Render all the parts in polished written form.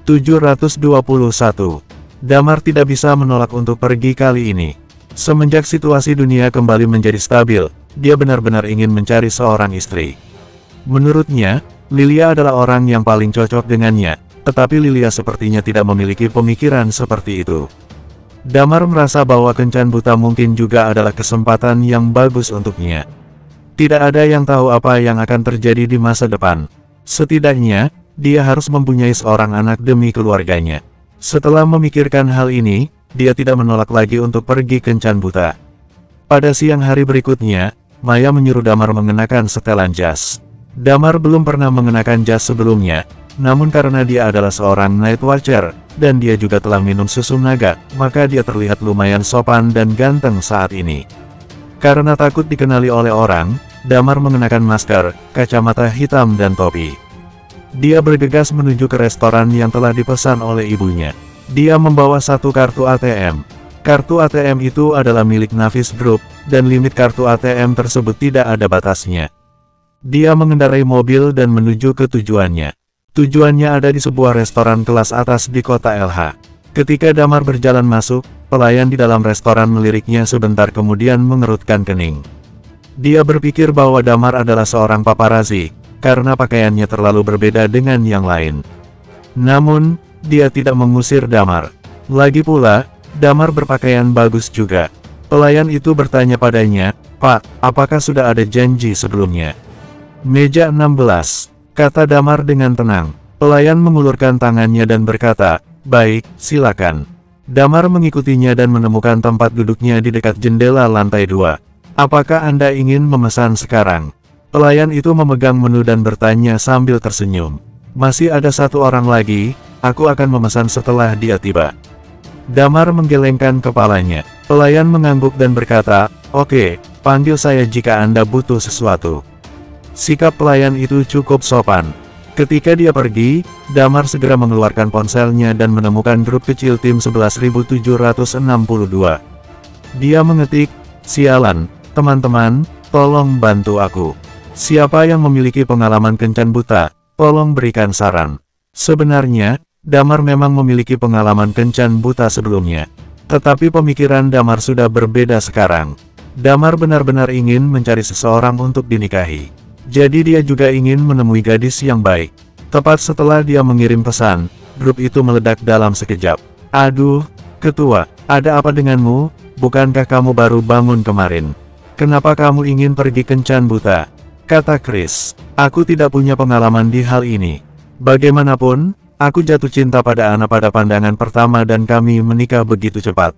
721. Damar tidak bisa menolak untuk pergi kali ini. Semenjak situasi dunia kembali menjadi stabil, dia benar-benar ingin mencari seorang istri. Menurutnya, Lilia adalah orang yang paling cocok dengannya, tetapi Lilia sepertinya tidak memiliki pemikiran seperti itu. Damar merasa bahwa kencan buta mungkin juga adalah kesempatan yang bagus untuknya. Tidak ada yang tahu apa yang akan terjadi di masa depan. Setidaknya, dia harus mempunyai seorang anak demi keluarganya. Setelah memikirkan hal ini, dia tidak menolak lagi untuk pergi kencan buta. Pada siang hari berikutnya, Maya menyuruh Damar mengenakan setelan jas. Damar belum pernah mengenakan jas sebelumnya, namun karena dia adalah seorang Night Watcher, dan dia juga telah minum susu naga, maka dia terlihat lumayan sopan dan ganteng saat ini. Karena takut dikenali oleh orang, Damar mengenakan masker, kacamata hitam dan topi. Dia bergegas menuju ke restoran yang telah dipesan oleh ibunya. Dia membawa satu kartu ATM. Kartu ATM itu adalah milik Navis Group, dan limit kartu ATM tersebut tidak ada batasnya. Dia mengendarai mobil dan menuju ke tujuannya. Tujuannya ada di sebuah restoran kelas atas di kota LH. Ketika Damar berjalan masuk, pelayan di dalam restoran meliriknya sebentar kemudian mengerutkan kening. Dia berpikir bahwa Damar adalah seorang paparazi, karena pakaiannya terlalu berbeda dengan yang lain. Namun, dia tidak mengusir Damar. Lagi pula, Damar berpakaian bagus juga. Pelayan itu bertanya padanya, "Pak, apakah sudah ada janji sebelumnya?" "Meja 16. Kata Damar dengan tenang. Pelayan mengulurkan tangannya dan berkata, "Baik, silakan." Damar mengikutinya dan menemukan tempat duduknya di dekat jendela lantai 2. "Apakah Anda ingin memesan sekarang?" Pelayan itu memegang menu dan bertanya sambil tersenyum. "Masih ada satu orang lagi, aku akan memesan setelah dia tiba." Damar menggelengkan kepalanya. Pelayan mengangguk dan berkata, "Oke, panggil saya jika Anda butuh sesuatu." Sikap pelayan itu cukup sopan. Ketika dia pergi, Damar segera mengeluarkan ponselnya dan menemukan grup kecil tim 11.762. Dia mengetik, "Sialan, teman-teman, tolong bantu aku. Siapa yang memiliki pengalaman kencan buta, tolong berikan saran." Sebenarnya, Damar memang memiliki pengalaman kencan buta sebelumnya. Tetapi pemikiran Damar sudah berbeda sekarang. Damar benar-benar ingin mencari seseorang untuk dinikahi. Jadi dia juga ingin menemui gadis yang baik. Tepat setelah dia mengirim pesan, grup itu meledak dalam sekejap. "Aduh, ketua, ada apa denganmu? Bukankah kamu baru bangun kemarin? Kenapa kamu ingin pergi kencan buta?" Kata Chris. "Aku tidak punya pengalaman di hal ini. Bagaimanapun, aku jatuh cinta pada Ana pada pandangan pertama dan kami menikah begitu cepat."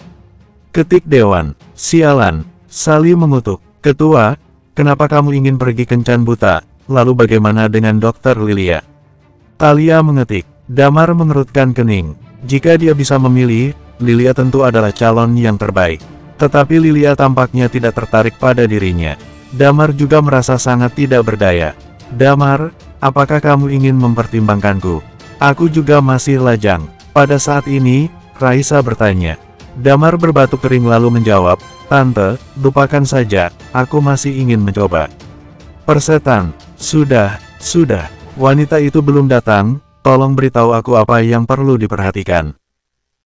Ketik Dewan. "Sialan." Sally mengutuk. "Ketua, kenapa kamu ingin pergi kencan buta? Lalu bagaimana dengan Dokter Lilia?" Talia mengetik. Damar mengerutkan kening. Jika dia bisa memilih, Lilia tentu adalah calon yang terbaik. Tetapi Lilia tampaknya tidak tertarik pada dirinya. Damar juga merasa sangat tidak berdaya. "Damar, apakah kamu ingin mempertimbangkanku? Aku juga masih lajang." Pada saat ini, Raisa bertanya. Damar berbatuk kering lalu menjawab, "Tante, lupakan saja, aku masih ingin mencoba." "Persetan, sudah. Wanita itu belum datang, tolong beritahu aku apa yang perlu diperhatikan."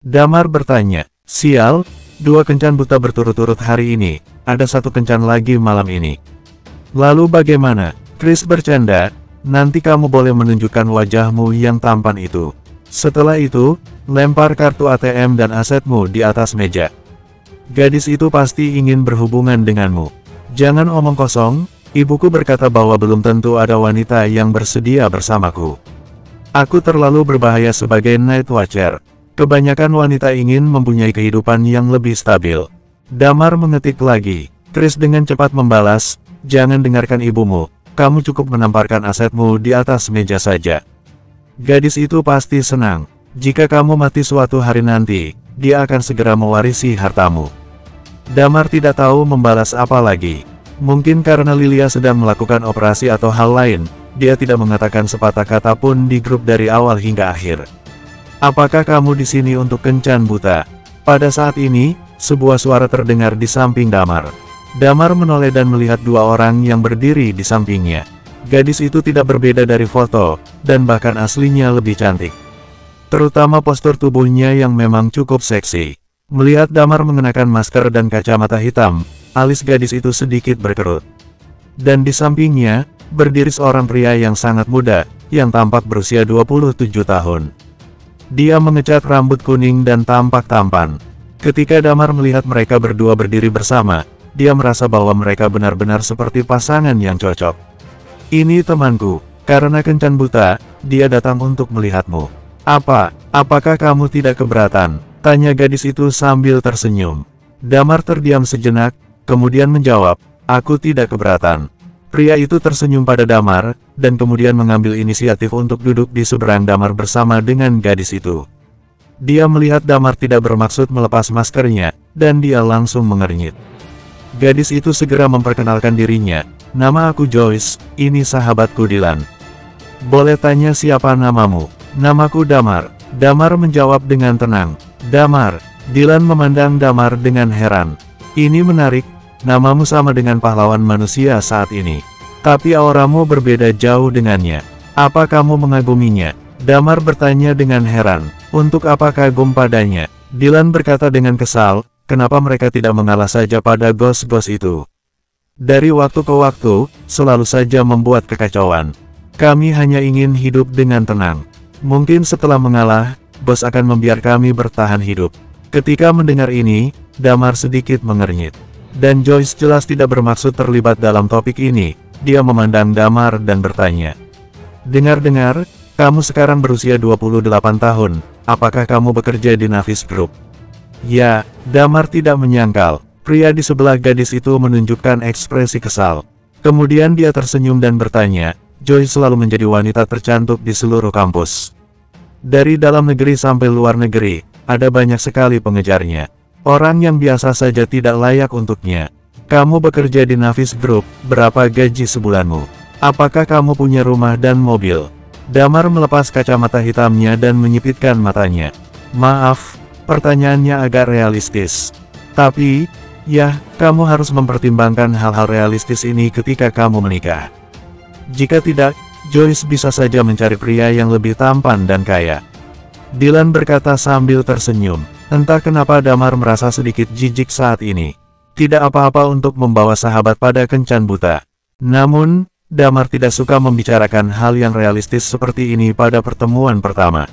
Damar bertanya, "Sial, 2 kencan buta berturut-turut hari ini, ada 1 kencan lagi malam ini. Lalu bagaimana?" Chris bercanda, "Nanti kamu boleh menunjukkan wajahmu yang tampan itu. Setelah itu, lempar kartu ATM dan asetmu di atas meja. Gadis itu pasti ingin berhubungan denganmu. Jangan omong kosong, ibuku berkata bahwa belum tentu ada wanita yang bersedia bersamaku. Aku terlalu berbahaya sebagai Night Watcher. Kebanyakan wanita ingin mempunyai kehidupan yang lebih stabil." Damar mengetik lagi. Chris dengan cepat membalas, "Jangan dengarkan ibumu, kamu cukup menamparkan asetmu di atas meja saja. Gadis itu pasti senang. Jika kamu mati suatu hari nanti, dia akan segera mewarisi hartamu." Damar tidak tahu membalas apa lagi. Mungkin karena Lilia sedang melakukan operasi atau hal lain, dia tidak mengatakan sepatah kata pun di grup dari awal hingga akhir. "Apakah kamu di sini untuk kencan buta?" Pada saat ini, sebuah suara terdengar di samping Damar. Damar menoleh dan melihat 2 orang yang berdiri di sampingnya. Gadis itu tidak berbeda dari foto, dan bahkan aslinya lebih cantik. terutama postur tubuhnya yang memang cukup seksi. Melihat Damar mengenakan masker dan kacamata hitam, alis gadis itu sedikit berkerut. Dan di sampingnya, berdiri seorang pria yang sangat muda, yang tampak berusia 27 tahun. Dia mengecat rambut kuning dan tampak tampan. Ketika Damar melihat mereka berdua berdiri bersama, dia merasa bahwa mereka benar-benar seperti pasangan yang cocok. "Ini temanku, karena kencan buta, dia datang untuk melihatmu. Apakah kamu tidak keberatan?" tanya gadis itu sambil tersenyum. Damar terdiam sejenak, kemudian menjawab, "Aku tidak keberatan." Pria itu tersenyum pada Damar, dan kemudian mengambil inisiatif untuk duduk di seberang Damar bersama dengan gadis itu. Dia melihat Damar tidak bermaksud melepas maskernya, dan dia langsung mengernyit. Gadis itu segera memperkenalkan dirinya, "Nama aku Joyce, ini sahabatku Dylan." "Boleh tanya siapa namamu?" "Namaku Damar." Damar menjawab dengan tenang. "Damar." Dylan memandang Damar dengan heran. "Ini menarik, namamu sama dengan pahlawan manusia saat ini. Tapi auramu berbeda jauh dengannya. Apa kamu mengaguminya?" Damar bertanya dengan heran. "Untuk apa kagum padanya?" Dylan berkata dengan kesal, "Kenapa mereka tidak mengalah saja pada gos-gos itu? Dari waktu ke waktu, selalu saja membuat kekacauan. Kami hanya ingin hidup dengan tenang. Mungkin setelah mengalah, bos akan membiarkan kami bertahan hidup." Ketika mendengar ini, Damar sedikit mengernyit. Dan Joyce jelas tidak bermaksud terlibat dalam topik ini. Dia memandang Damar dan bertanya, "Dengar-dengar, kamu sekarang berusia 28 tahun, apakah kamu bekerja di Navis Group?" "Ya." Damar tidak menyangkal. Pria di sebelah gadis itu menunjukkan ekspresi kesal. Kemudian dia tersenyum dan bertanya, "Joyce selalu menjadi wanita tercantik di seluruh kampus. Dari dalam negeri sampai luar negeri, ada banyak sekali pengejarnya. Orang yang biasa saja tidak layak untuknya. Kamu bekerja di Navis Group, berapa gaji sebulanmu? Apakah kamu punya rumah dan mobil?" Damar melepas kacamata hitamnya dan menyipitkan matanya. "Maaf, pertanyaannya agak realistis. Tapi, ya, kamu harus mempertimbangkan hal-hal realistis ini ketika kamu menikah. Jika tidak, Joyce bisa saja mencari pria yang lebih tampan dan kaya." Dylan berkata sambil tersenyum. Entah kenapa Damar merasa sedikit jijik saat ini. Tidak apa-apa untuk membawa sahabat pada kencan buta. Namun, Damar tidak suka membicarakan hal yang realistis seperti ini pada pertemuan pertama.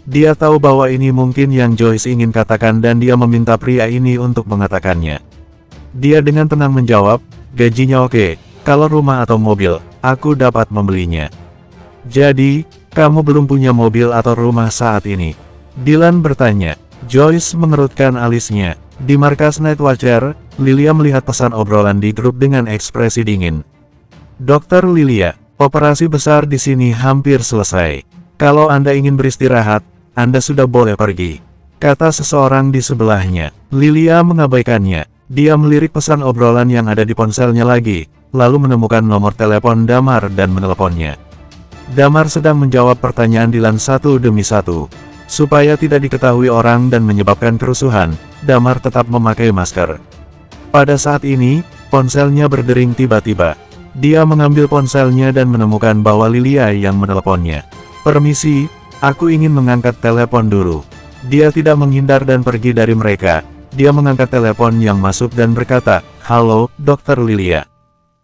Dia tahu bahwa ini mungkin yang Joyce ingin katakan dan dia meminta pria ini untuk mengatakannya. Dia dengan tenang menjawab, "Gajinya oke, kalau rumah atau mobil, aku dapat membelinya." "Jadi, kamu belum punya mobil atau rumah saat ini?" Dylan bertanya. Joyce mengerutkan alisnya. Di markas Night Watcher, Lilia melihat pesan obrolan di grup dengan ekspresi dingin. "Dokter Lilia, operasi besar di sini hampir selesai. Kalau Anda ingin beristirahat, Anda sudah boleh pergi," kata seseorang di sebelahnya. Lilia mengabaikannya. Dia melirik pesan obrolan yang ada di ponselnya lagi, lalu menemukan nomor telepon Damar dan meneleponnya. Damar sedang menjawab pertanyaan Dylan satu demi satu. Supaya tidak diketahui orang dan menyebabkan kerusuhan, Damar tetap memakai masker. Pada saat ini, ponselnya berdering tiba-tiba. Dia mengambil ponselnya dan menemukan bahwa Lilia yang meneleponnya. "Permisi, aku ingin mengangkat telepon dulu." Dia tidak menghindar dan pergi dari mereka. Dia mengangkat telepon yang masuk dan berkata, "Halo, Dokter Lilia."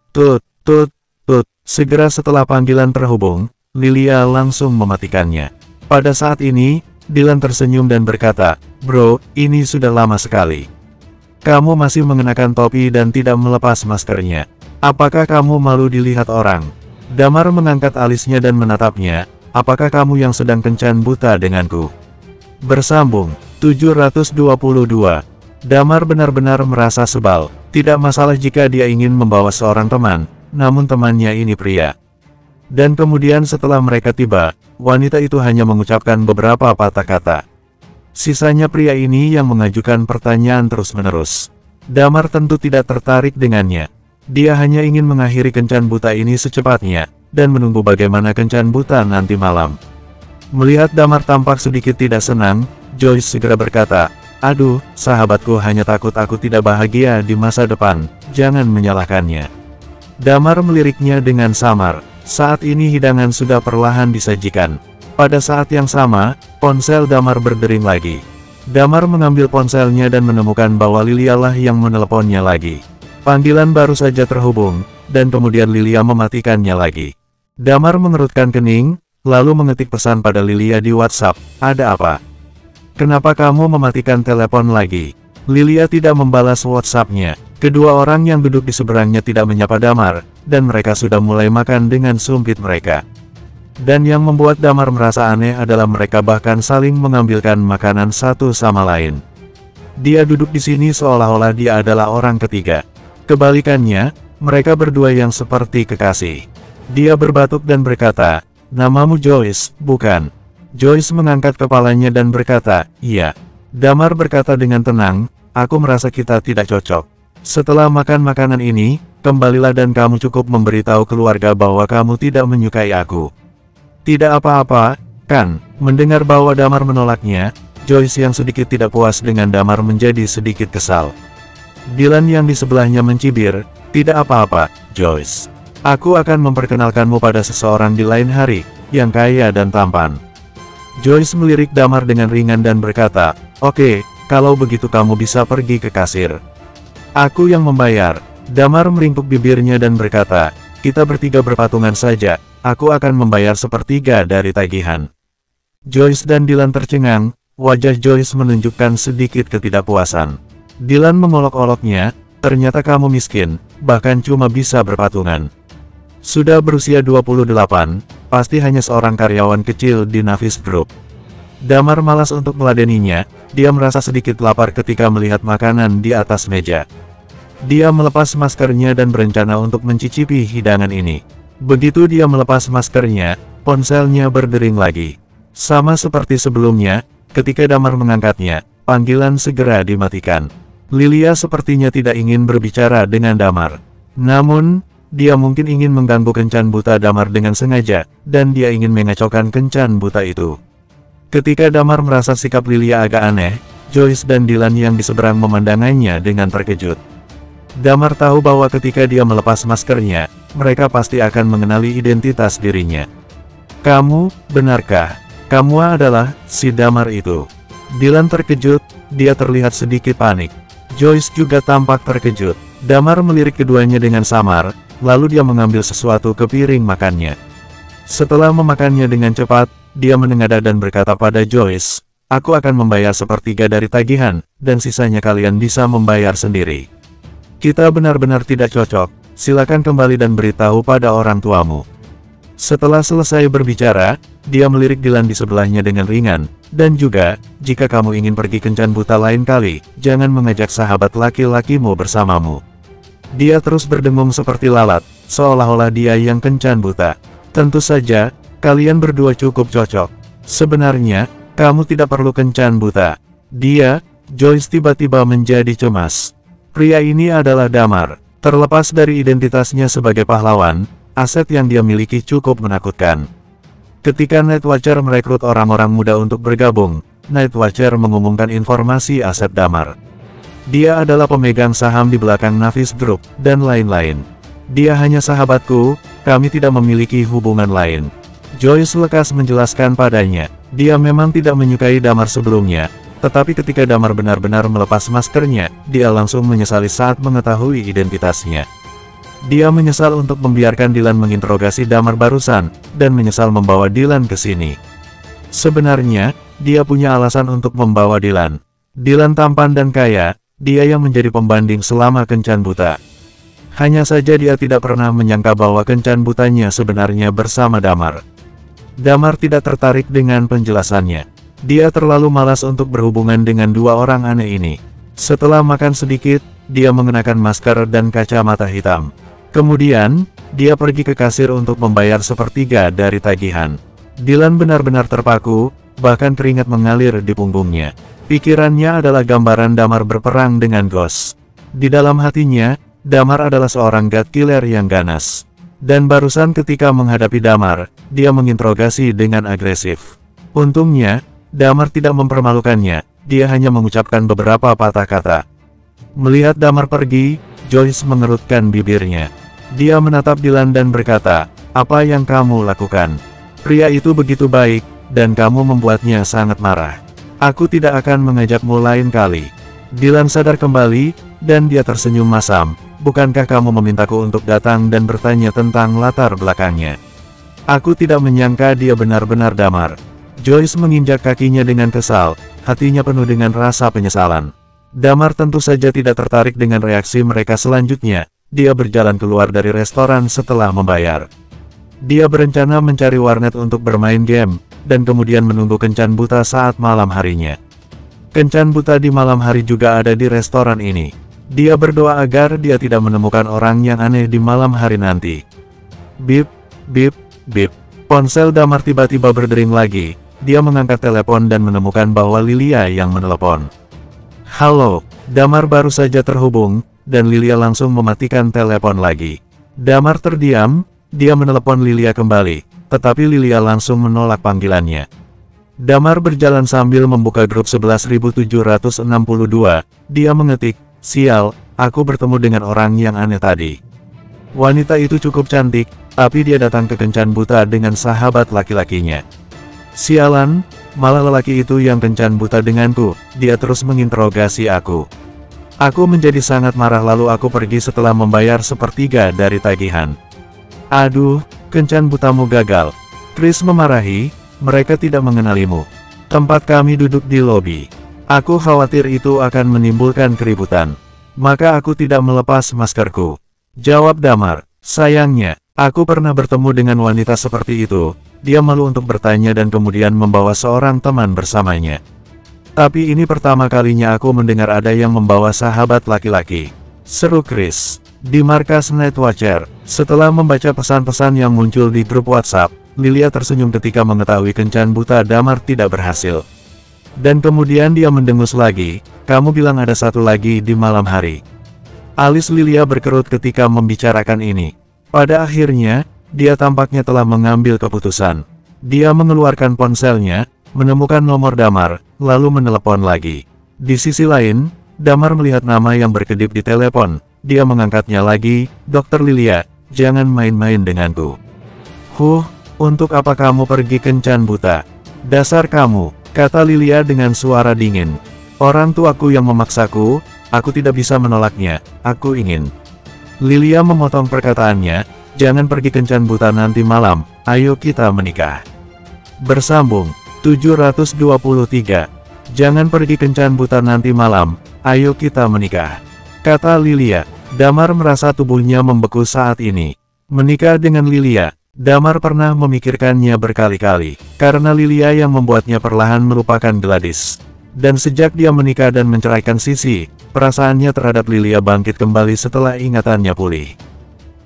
Tut, tut, tut. Segera setelah panggilan terhubung, Lilia langsung mematikannya. Pada saat ini, Dylan tersenyum dan berkata, "Bro, ini sudah lama sekali. Kamu masih mengenakan topi dan tidak melepas maskernya. Apakah kamu malu dilihat orang?" Damar mengangkat alisnya dan menatapnya. "Apakah kamu yang sedang kencan buta denganku?" Bersambung 722. Damar benar-benar merasa sebal. Tidak masalah jika dia ingin membawa seorang teman, namun temannya ini pria. Dan kemudian setelah mereka tiba, wanita itu hanya mengucapkan beberapa patah kata. Sisanya pria ini yang mengajukan pertanyaan terus-menerus. Damar tentu tidak tertarik dengannya. Dia hanya ingin mengakhiri kencan buta ini secepatnya, dan menunggu bagaimana kencan buta nanti malam. Melihat Damar tampak sedikit tidak senang, Joyce segera berkata, "Aduh, sahabatku hanya takut aku tidak bahagia di masa depan, jangan menyalahkannya." Damar meliriknya dengan samar. Saat ini hidangan sudah perlahan disajikan. Pada saat yang sama, ponsel Damar berdering lagi. Damar mengambil ponselnya dan menemukan bahwa Lilia lah yang meneleponnya lagi. Panggilan baru saja terhubung, dan kemudian Lilia mematikannya lagi. Damar mengerutkan kening, lalu mengetik pesan pada Lilia di WhatsApp, "Ada apa? Kenapa kamu mematikan telepon lagi?" Lilia tidak membalas WhatsApp-nya. Kedua orang yang duduk di seberangnya tidak menyapa Damar, dan mereka sudah mulai makan dengan sumpit mereka. Dan yang membuat Damar merasa aneh adalah mereka bahkan saling mengambilkan makanan satu sama lain. Dia duduk di sini seolah-olah dia adalah orang ketiga. Kebalikannya, mereka berdua yang seperti kekasih. Dia berbatuk dan berkata, "Namamu Joyce, bukan?" Joyce mengangkat kepalanya dan berkata, "Iya." Damar berkata dengan tenang, "Aku merasa kita tidak cocok. Setelah makan makanan ini, kembalilah dan kamu cukup memberitahu keluarga bahwa kamu tidak menyukai aku." "Tidak apa-apa, kan?" Mendengar bahwa Damar menolaknya, Joyce yang sedikit tidak puas dengan Damar menjadi sedikit kesal. Dylan yang di sebelahnya mencibir, "Tidak apa-apa, Joyce. Aku akan memperkenalkanmu pada seseorang di lain hari, yang kaya dan tampan." Joyce melirik Damar dengan ringan dan berkata, "Oke, kalau begitu kamu bisa pergi ke kasir. Aku yang membayar." Damar meringkuk bibirnya dan berkata, "Kita bertiga berpatungan saja, aku akan membayar sepertiga dari tagihan." Joyce dan Dylan tercengang, wajah Joyce menunjukkan sedikit ketidakpuasan. Dylan mengolok-oloknya, "Ternyata kamu miskin, bahkan cuma bisa berpatungan. Sudah berusia 28, pasti hanya seorang karyawan kecil di Navis Group." Damar malas untuk meladeninya, dia merasa sedikit lapar ketika melihat makanan di atas meja. Dia melepas maskernya dan berencana untuk mencicipi hidangan ini. Begitu dia melepas maskernya, ponselnya berdering lagi. Sama seperti sebelumnya, ketika Damar mengangkatnya, panggilan segera dimatikan. Lilia sepertinya tidak ingin berbicara dengan Damar. Namun, dia mungkin ingin mengganggu kencan buta Damar dengan sengaja, dan dia ingin mengacaukan kencan buta itu. Ketika Damar merasa sikap Lilia agak aneh, Joyce dan Dylan yang di seberang memandangannya dengan terkejut. Damar tahu bahwa ketika dia melepas maskernya, mereka pasti akan mengenali identitas dirinya. "Kamu, benarkah? Kamu adalah si Damar itu?" Dylan terkejut, dia terlihat sedikit panik. Joyce juga tampak terkejut. Damar melirik keduanya dengan samar, lalu dia mengambil sesuatu ke piring makannya. Setelah memakannya dengan cepat, dia menengadah dan berkata pada Joyce, "Aku akan membayar sepertiga dari tagihan, dan sisanya kalian bisa membayar sendiri. Kita benar-benar tidak cocok, silakan kembali dan beritahu pada orang tuamu." Setelah selesai berbicara, dia melirik Dylan di sebelahnya dengan ringan, "Dan juga, jika kamu ingin pergi kencan buta lain kali, jangan mengajak sahabat laki-lakimu bersamamu." Dia terus berdengung seperti lalat, seolah-olah dia yang kencan buta. "Tentu saja, kalian berdua cukup cocok. Sebenarnya, kamu tidak perlu kencan buta." Joyce tiba-tiba menjadi cemas. Pria ini adalah Damar. Terlepas dari identitasnya sebagai pahlawan, aset yang dia miliki cukup menakutkan. Ketika Nightwatcher merekrut orang-orang muda untuk bergabung, Nightwatcher mengumumkan informasi aset Damar. Dia adalah pemegang saham di belakang Navis Group, dan lain-lain. "Dia hanya sahabatku, kami tidak memiliki hubungan lain." Joyce lekas menjelaskan padanya, dia memang tidak menyukai Damar sebelumnya, tetapi ketika Damar benar-benar melepas maskernya, dia langsung menyesali saat mengetahui identitasnya. Dia menyesal untuk membiarkan Dylan menginterogasi Damar barusan, dan menyesal membawa Dylan ke sini. Sebenarnya, dia punya alasan untuk membawa Dylan. Dylan tampan dan kaya, dia yang menjadi pembanding selama kencan buta. Hanya saja dia tidak pernah menyangka bahwa kencan butanya sebenarnya bersama Damar. Damar tidak tertarik dengan penjelasannya. Dia terlalu malas untuk berhubungan dengan dua orang aneh ini. Setelah makan sedikit, dia mengenakan masker dan kacamata hitam. Kemudian, dia pergi ke kasir untuk membayar sepertiga dari tagihan. Dylan benar-benar terpaku, bahkan keringat mengalir di punggungnya. Pikirannya adalah gambaran Damar berperang dengan Ghost. Di dalam hatinya, Damar adalah seorang god killer yang ganas. Dan barusan ketika menghadapi Damar, dia menginterogasi dengan agresif. Untungnya, Damar tidak mempermalukannya, dia hanya mengucapkan beberapa patah kata. Melihat Damar pergi, Joyce mengerutkan bibirnya. Dia menatap Dylan dan berkata, "Apa yang kamu lakukan? Pria itu begitu baik, dan kamu membuatnya sangat marah. Aku tidak akan mengajakmu lain kali. Dylan sadar kembali, dan dia tersenyum masam. Bukankah kamu memintaku untuk datang dan bertanya tentang latar belakangnya? Aku tidak menyangka dia benar-benar damar. Joyce menginjak kakinya dengan kesal, hatinya penuh dengan rasa penyesalan. Damar tentu saja tidak tertarik dengan reaksi mereka selanjutnya. Dia berjalan keluar dari restoran setelah membayar. Dia berencana mencari warnet untuk bermain game, dan kemudian menunggu kencan buta saat malam harinya. Kencan buta di malam hari juga ada di restoran ini. Dia berdoa agar dia tidak menemukan orang yang aneh di malam hari nanti. Bip, bip, bip. Ponsel Damar tiba-tiba berdering lagi. Dia mengangkat telepon dan menemukan bahwa Lilia yang menelepon. Halo, Damar baru saja terhubung, dan Lilia langsung mematikan telepon lagi. Damar terdiam, dia menelepon Lilia kembali, tetapi Lilia langsung menolak panggilannya. Damar berjalan sambil membuka grup 11.762, dia mengetik, "Sial, aku bertemu dengan orang yang aneh tadi. Wanita itu cukup cantik, tapi dia datang ke kencan buta dengan sahabat laki-lakinya. Sialan, malah lelaki itu yang kencan buta denganku." Dia terus menginterogasi aku. Aku menjadi sangat marah lalu aku pergi setelah membayar sepertiga dari tagihan. Aduh, kencan butamu gagal. Chris memarahi, mereka tidak mengenalimu. Tempat kami duduk di lobi. Aku khawatir itu akan menimbulkan keributan. Maka aku tidak melepas maskerku. Jawab Damar, sayangnya, aku pernah bertemu dengan wanita seperti itu. Dia malu untuk bertanya dan kemudian membawa seorang teman bersamanya. Tapi ini pertama kalinya aku mendengar ada yang membawa sahabat laki-laki. Seru Chris. Di markas Nightwatcher, setelah membaca pesan-pesan yang muncul di grup WhatsApp, Lilia tersenyum ketika mengetahui kencan buta Damar tidak berhasil. Dan kemudian dia mendengus lagi, "Kamu bilang ada satu lagi di malam hari." Alis Lilia berkerut ketika membicarakan ini. Pada akhirnya, dia tampaknya telah mengambil keputusan. Dia mengeluarkan ponselnya, menemukan nomor Damar, lalu menelepon lagi. Di sisi lain, Damar melihat nama yang berkedip di telepon. Dia mengangkatnya lagi, "Dokter Lilia, jangan main-main denganku." Untuk apa kamu pergi kencan buta? Dasar kamu, kata Lilia dengan suara dingin. Orang tuaku yang memaksaku, aku tidak bisa menolaknya, aku ingin. Lilia memotong perkataannya, "Jangan pergi kencan buta nanti malam, ayo kita menikah." Bersambung, 723. Jangan pergi kencan buta nanti malam, ayo kita menikah. Kata Lilia. Damar merasa tubuhnya membeku saat ini. Menikah dengan Lilia, Damar pernah memikirkannya berkali-kali, karena Lilia yang membuatnya perlahan melupakan Gladys. Dan sejak dia menikah dan menceraikan Sisi, perasaannya terhadap Lilia bangkit kembali setelah ingatannya pulih.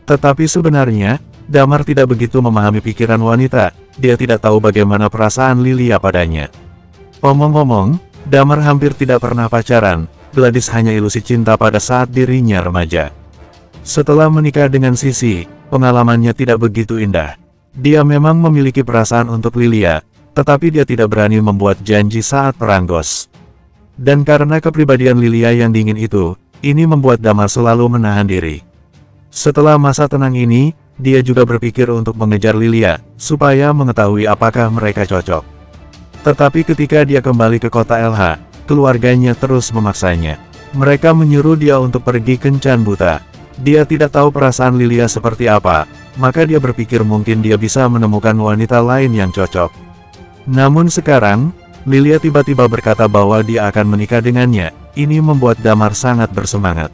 Tetapi sebenarnya, Damar tidak begitu memahami pikiran wanita, dia tidak tahu bagaimana perasaan Lilia padanya. Omong-omong, Damar hampir tidak pernah pacaran. Gladys hanya ilusi cinta pada saat dirinya remaja. Setelah menikah dengan Sisi, pengalamannya tidak begitu indah. Dia memang memiliki perasaan untuk Lilia, tetapi dia tidak berani membuat janji saat perang Ghost. Dan karena kepribadian Lilia yang dingin itu, ini membuat Damar selalu menahan diri. Setelah masa tenang ini, dia juga berpikir untuk mengejar Lilia, supaya mengetahui apakah mereka cocok. Tetapi ketika dia kembali ke kota LH, keluarganya terus memaksanya. Mereka menyuruh dia untuk pergi kencan buta. Dia tidak tahu perasaan Lilia seperti apa, maka dia berpikir mungkin dia bisa menemukan wanita lain yang cocok. Namun sekarang, Lilia tiba-tiba berkata bahwa dia akan menikah dengannya. Ini membuat Damar sangat bersemangat.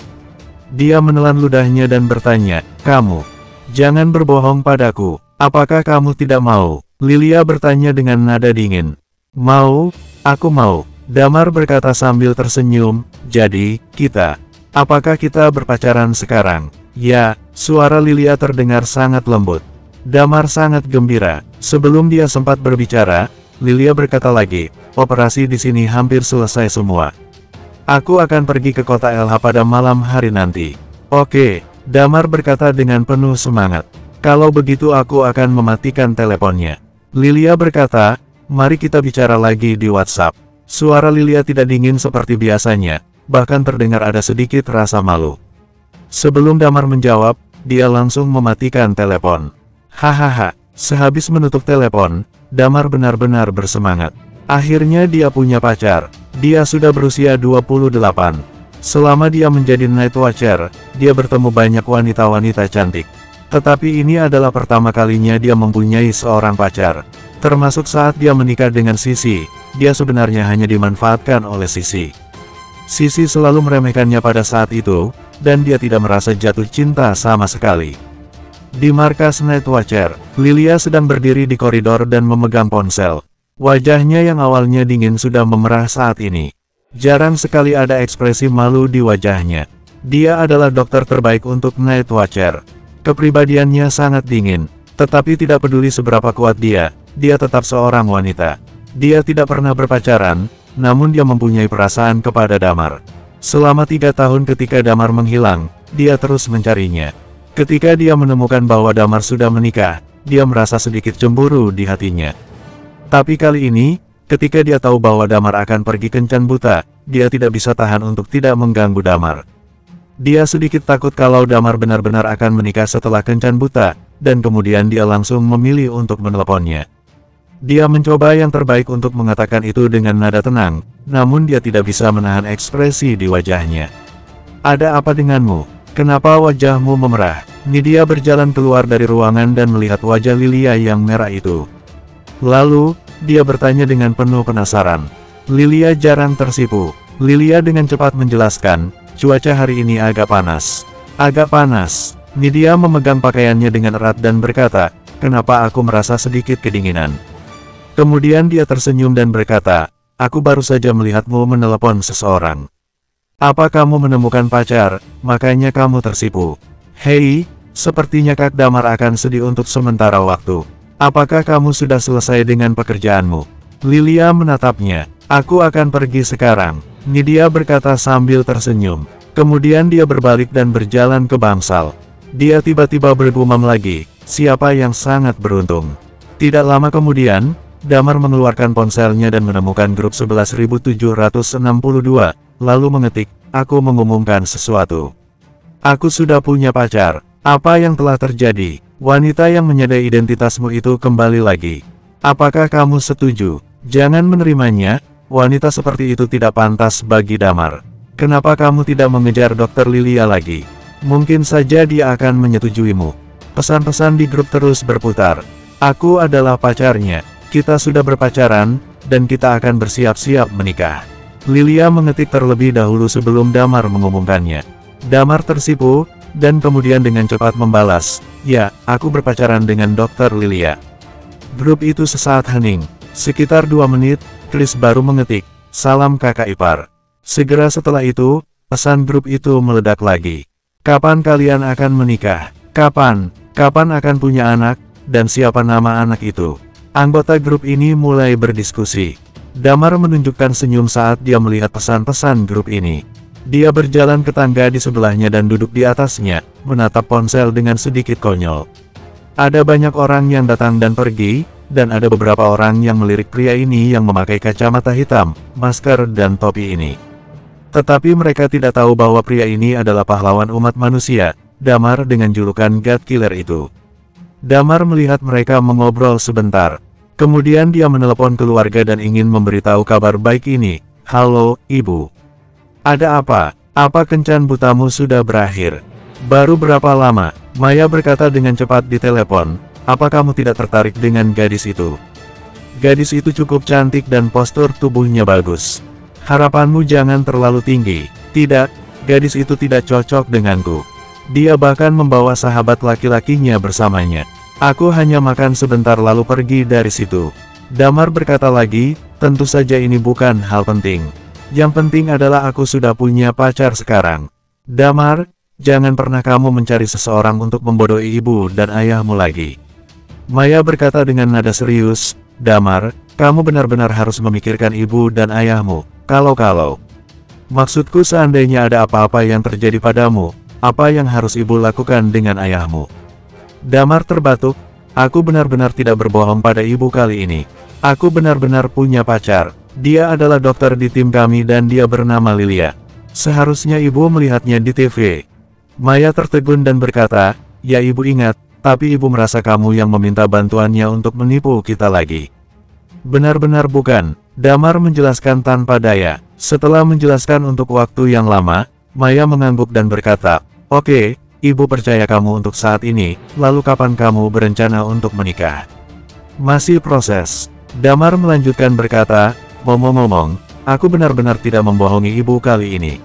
Dia menelan ludahnya dan bertanya, "Kamu, jangan berbohong padaku, apakah kamu tidak mau?" Lilia bertanya dengan nada dingin. "Mau, aku mau." Damar berkata sambil tersenyum, "Jadi, apakah kita berpacaran sekarang?" "Ya," suara Lilia terdengar sangat lembut. Damar sangat gembira. Sebelum dia sempat berbicara, Lilia berkata lagi, "Operasi di sini hampir selesai semua. Aku akan pergi ke kota LH pada malam hari nanti." "Oke," Damar berkata dengan penuh semangat. "Kalau begitu aku akan mematikan teleponnya." Lilia berkata, "Mari kita bicara lagi di WhatsApp." Suara Lilia tidak dingin seperti biasanya, bahkan terdengar ada sedikit rasa malu. Sebelum Damar menjawab, dia langsung mematikan telepon. "Hahaha, Sehabis menutup telepon, Damar benar-benar bersemangat. Akhirnya dia punya pacar. Dia sudah berusia 28. Selama dia menjadi Night Watcher, dia bertemu banyak wanita-wanita cantik. Tetapi ini adalah pertama kalinya dia mempunyai seorang pacar. Termasuk saat dia menikah dengan Sisi, dia sebenarnya hanya dimanfaatkan oleh Sisi. Sisi selalu meremehkannya pada saat itu, dan dia tidak merasa jatuh cinta sama sekali. Di markas Night Watcher, Lilia sedang berdiri di koridor dan memegang ponsel. Wajahnya yang awalnya dingin sudah memerah saat ini. Jarang sekali ada ekspresi malu di wajahnya. Dia adalah dokter terbaik untuk Night Watcher. Kepribadiannya sangat dingin, tetapi tidak peduli seberapa kuat dia tetap seorang wanita. Dia tidak pernah berpacaran, namun dia mempunyai perasaan kepada Damar. Selama 3 tahun ketika Damar menghilang, dia terus mencarinya. Ketika dia menemukan bahwa Damar sudah menikah, dia merasa sedikit cemburu di hatinya. Tapi kali ini, ketika dia tahu bahwa Damar akan pergi kencan buta, dia tidak bisa tahan untuk tidak mengganggu Damar. Dia sedikit takut kalau Damar benar-benar akan menikah setelah kencan buta, dan kemudian dia langsung memilih untuk meneleponnya. Dia mencoba yang terbaik untuk mengatakan itu dengan nada tenang, namun dia tidak bisa menahan ekspresi di wajahnya. "Ada apa denganmu? Kenapa wajahmu memerah?" Nidia berjalan keluar dari ruangan dan melihat wajah Lilia yang merah itu. Lalu, dia bertanya dengan penuh penasaran. Lilia jarang tersipu. Lilia dengan cepat menjelaskan, "Cuaca hari ini agak panas." "Agak panas." Nidia memegang pakaiannya dengan erat dan berkata, "Kenapa aku merasa sedikit kedinginan?" Kemudian dia tersenyum dan berkata, "Aku baru saja melihatmu menelepon seseorang. Apa kamu menemukan pacar, makanya kamu tersipu?" "Hei, sepertinya Kak Damar akan sedih untuk sementara waktu. Apakah kamu sudah selesai dengan pekerjaanmu?" Lilia menatapnya. "Aku akan pergi sekarang," Nidia berkata sambil tersenyum. Kemudian dia berbalik dan berjalan ke bangsal. Dia tiba-tiba bergumam lagi, "Siapa yang sangat beruntung." Tidak lama kemudian, Damar mengeluarkan ponselnya dan menemukan grup 11.762, lalu mengetik, "Aku mengumumkan sesuatu. Aku sudah punya pacar. Apa yang telah terjadi? Wanita yang menyadari identitasmu itu kembali lagi. Apakah kamu setuju? Jangan menerimanya, wanita seperti itu tidak pantas bagi Damar. Kenapa kamu tidak mengejar Dr. Lilia lagi? Mungkin saja dia akan menyetujuimu." Pesan-pesan di grup terus berputar. "Aku adalah pacarnya. Kita sudah berpacaran, dan kita akan bersiap-siap menikah." Lilia mengetik terlebih dahulu sebelum Damar mengumumkannya. Damar tersipu, dan kemudian dengan cepat membalas, "Ya, aku berpacaran dengan Dr. Lilia." Grup itu sesaat hening. Sekitar 2 menit, Chris baru mengetik, "Salam kakak ipar." Segera setelah itu, pesan grup itu meledak lagi. "Kapan kalian akan menikah? Kapan? Kapan akan punya anak? Dan siapa nama anak itu?" Anggota grup ini mulai berdiskusi. Damar menunjukkan senyum saat dia melihat pesan-pesan grup ini. Dia berjalan ke tangga di sebelahnya dan duduk di atasnya, menatap ponsel dengan sedikit konyol. Ada banyak orang yang datang dan pergi, dan ada beberapa orang yang melirik pria ini yang memakai kacamata hitam, masker dan topi ini. Tetapi mereka tidak tahu bahwa pria ini adalah pahlawan umat manusia, Damar dengan julukan God Killer itu. Damar melihat mereka mengobrol sebentar. Kemudian dia menelepon keluarga dan ingin memberitahu kabar baik ini. "Halo, Ibu. Ada apa? Apa kencan butamu sudah berakhir? Baru berapa lama?" Maya berkata dengan cepat di telepon, "Apa kamu tidak tertarik dengan gadis itu? Gadis itu cukup cantik dan postur tubuhnya bagus. Harapanmu jangan terlalu tinggi." "Tidak, gadis itu tidak cocok denganku. Dia bahkan membawa sahabat laki-lakinya bersamanya. Aku hanya makan sebentar lalu pergi dari situ." Damar berkata lagi, "Tentu saja ini bukan hal penting. Yang penting adalah aku sudah punya pacar sekarang. Damar, jangan pernah kamu mencari seseorang untuk membodohi ibu dan ayahmu lagi." Maya berkata dengan nada serius, "Damar, kamu benar-benar harus memikirkan ibu dan ayahmu. Kalau maksudku seandainya ada apa-apa yang terjadi padamu, apa yang harus ibu lakukan dengan ayahmu?" Damar terbatuk, "Aku benar-benar tidak berbohong pada ibu kali ini. Aku benar-benar punya pacar. Dia adalah dokter di tim kami dan dia bernama Lilia. Seharusnya ibu melihatnya di TV." Maya tertegun dan berkata, "Ya ibu ingat, tapi ibu merasa kamu yang meminta bantuannya untuk menipu kita lagi. Benar-benar bukan, Damar menjelaskan tanpa daya. Setelah menjelaskan untuk waktu yang lama, Maya mengangguk dan berkata, "Oke, ibu percaya kamu untuk saat ini, lalu kapan kamu berencana untuk menikah?" "Masih proses." Damar melanjutkan berkata, "Ngomong-ngomong, aku benar-benar tidak membohongi ibu kali ini.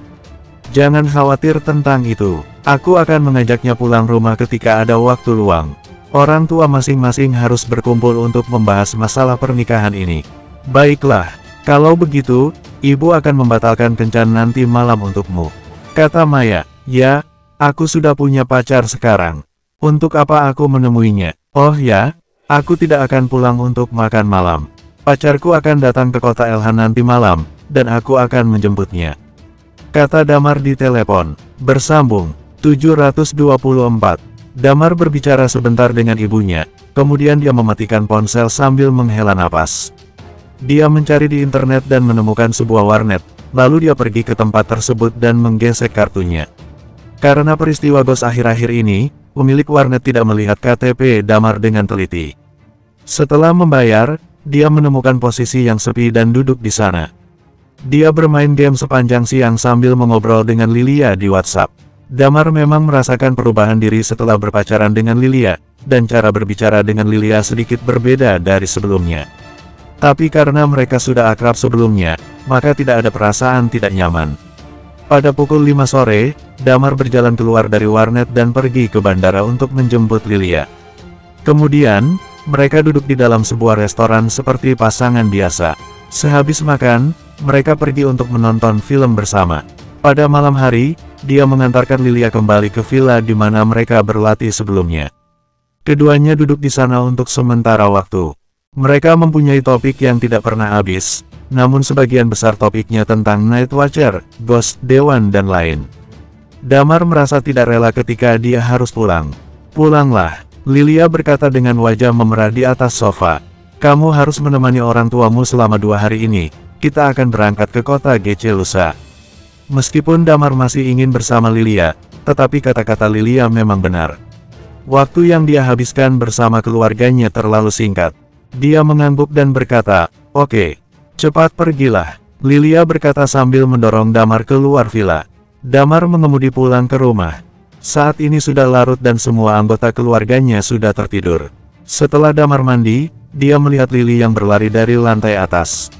Jangan khawatir tentang itu. Aku akan mengajaknya pulang rumah ketika ada waktu luang. Orang tua masing-masing harus berkumpul untuk membahas masalah pernikahan ini." "Baiklah, kalau begitu, ibu akan membatalkan kencan nanti malam untukmu," kata Maya. "Ya, aku sudah punya pacar sekarang. Untuk apa aku menemuinya? Oh ya, aku tidak akan pulang untuk makan malam. Pacarku akan datang ke kota Elhan nanti malam, dan aku akan menjemputnya," kata Damar di telepon. Bersambung 724. Damar berbicara sebentar dengan ibunya, kemudian dia mematikan ponsel sambil menghela napas. Dia mencari di internet dan menemukan sebuah warnet, lalu dia pergi ke tempat tersebut dan menggesek kartunya. Karena peristiwa ghost akhir-akhir ini, pemilik warnet tidak melihat KTP Damar dengan teliti. Setelah membayar, dia menemukan posisi yang sepi dan duduk di sana. Dia bermain game sepanjang siang sambil mengobrol dengan Lilia di WhatsApp. Damar memang merasakan perubahan diri setelah berpacaran dengan Lilia, dan cara berbicara dengan Lilia sedikit berbeda dari sebelumnya. Tapi karena mereka sudah akrab sebelumnya, maka tidak ada perasaan tidak nyaman. Pada pukul 5 sore, Damar berjalan keluar dari warnet dan pergi ke bandara untuk menjemput Lilia. Kemudian, mereka duduk di dalam sebuah restoran seperti pasangan biasa. Sehabis makan, mereka pergi untuk menonton film bersama. Pada malam hari, dia mengantarkan Lilia kembali ke villa di mana mereka berlatih sebelumnya. Keduanya duduk di sana untuk sementara waktu. Mereka mempunyai topik yang tidak pernah habis, namun sebagian besar topiknya tentang Night Watcher, Ghost, Dewan dan lain. Damar merasa tidak rela ketika dia harus pulang. "Pulanglah," Lilia berkata dengan wajah memerah di atas sofa. "Kamu harus menemani orang tuamu selama 2 hari ini, kita akan berangkat ke kota GC lusa." Meskipun Damar masih ingin bersama Lilia, tetapi kata-kata Lilia memang benar. Waktu yang dia habiskan bersama keluarganya terlalu singkat. Dia mengangguk dan berkata, "Oke, cepat pergilah," Lilia berkata sambil mendorong Damar keluar villa. Damar mengemudi pulang ke rumah. Saat ini sudah larut dan semua anggota keluarganya sudah tertidur. Setelah Damar mandi, dia melihat Lili yang berlari dari lantai atas.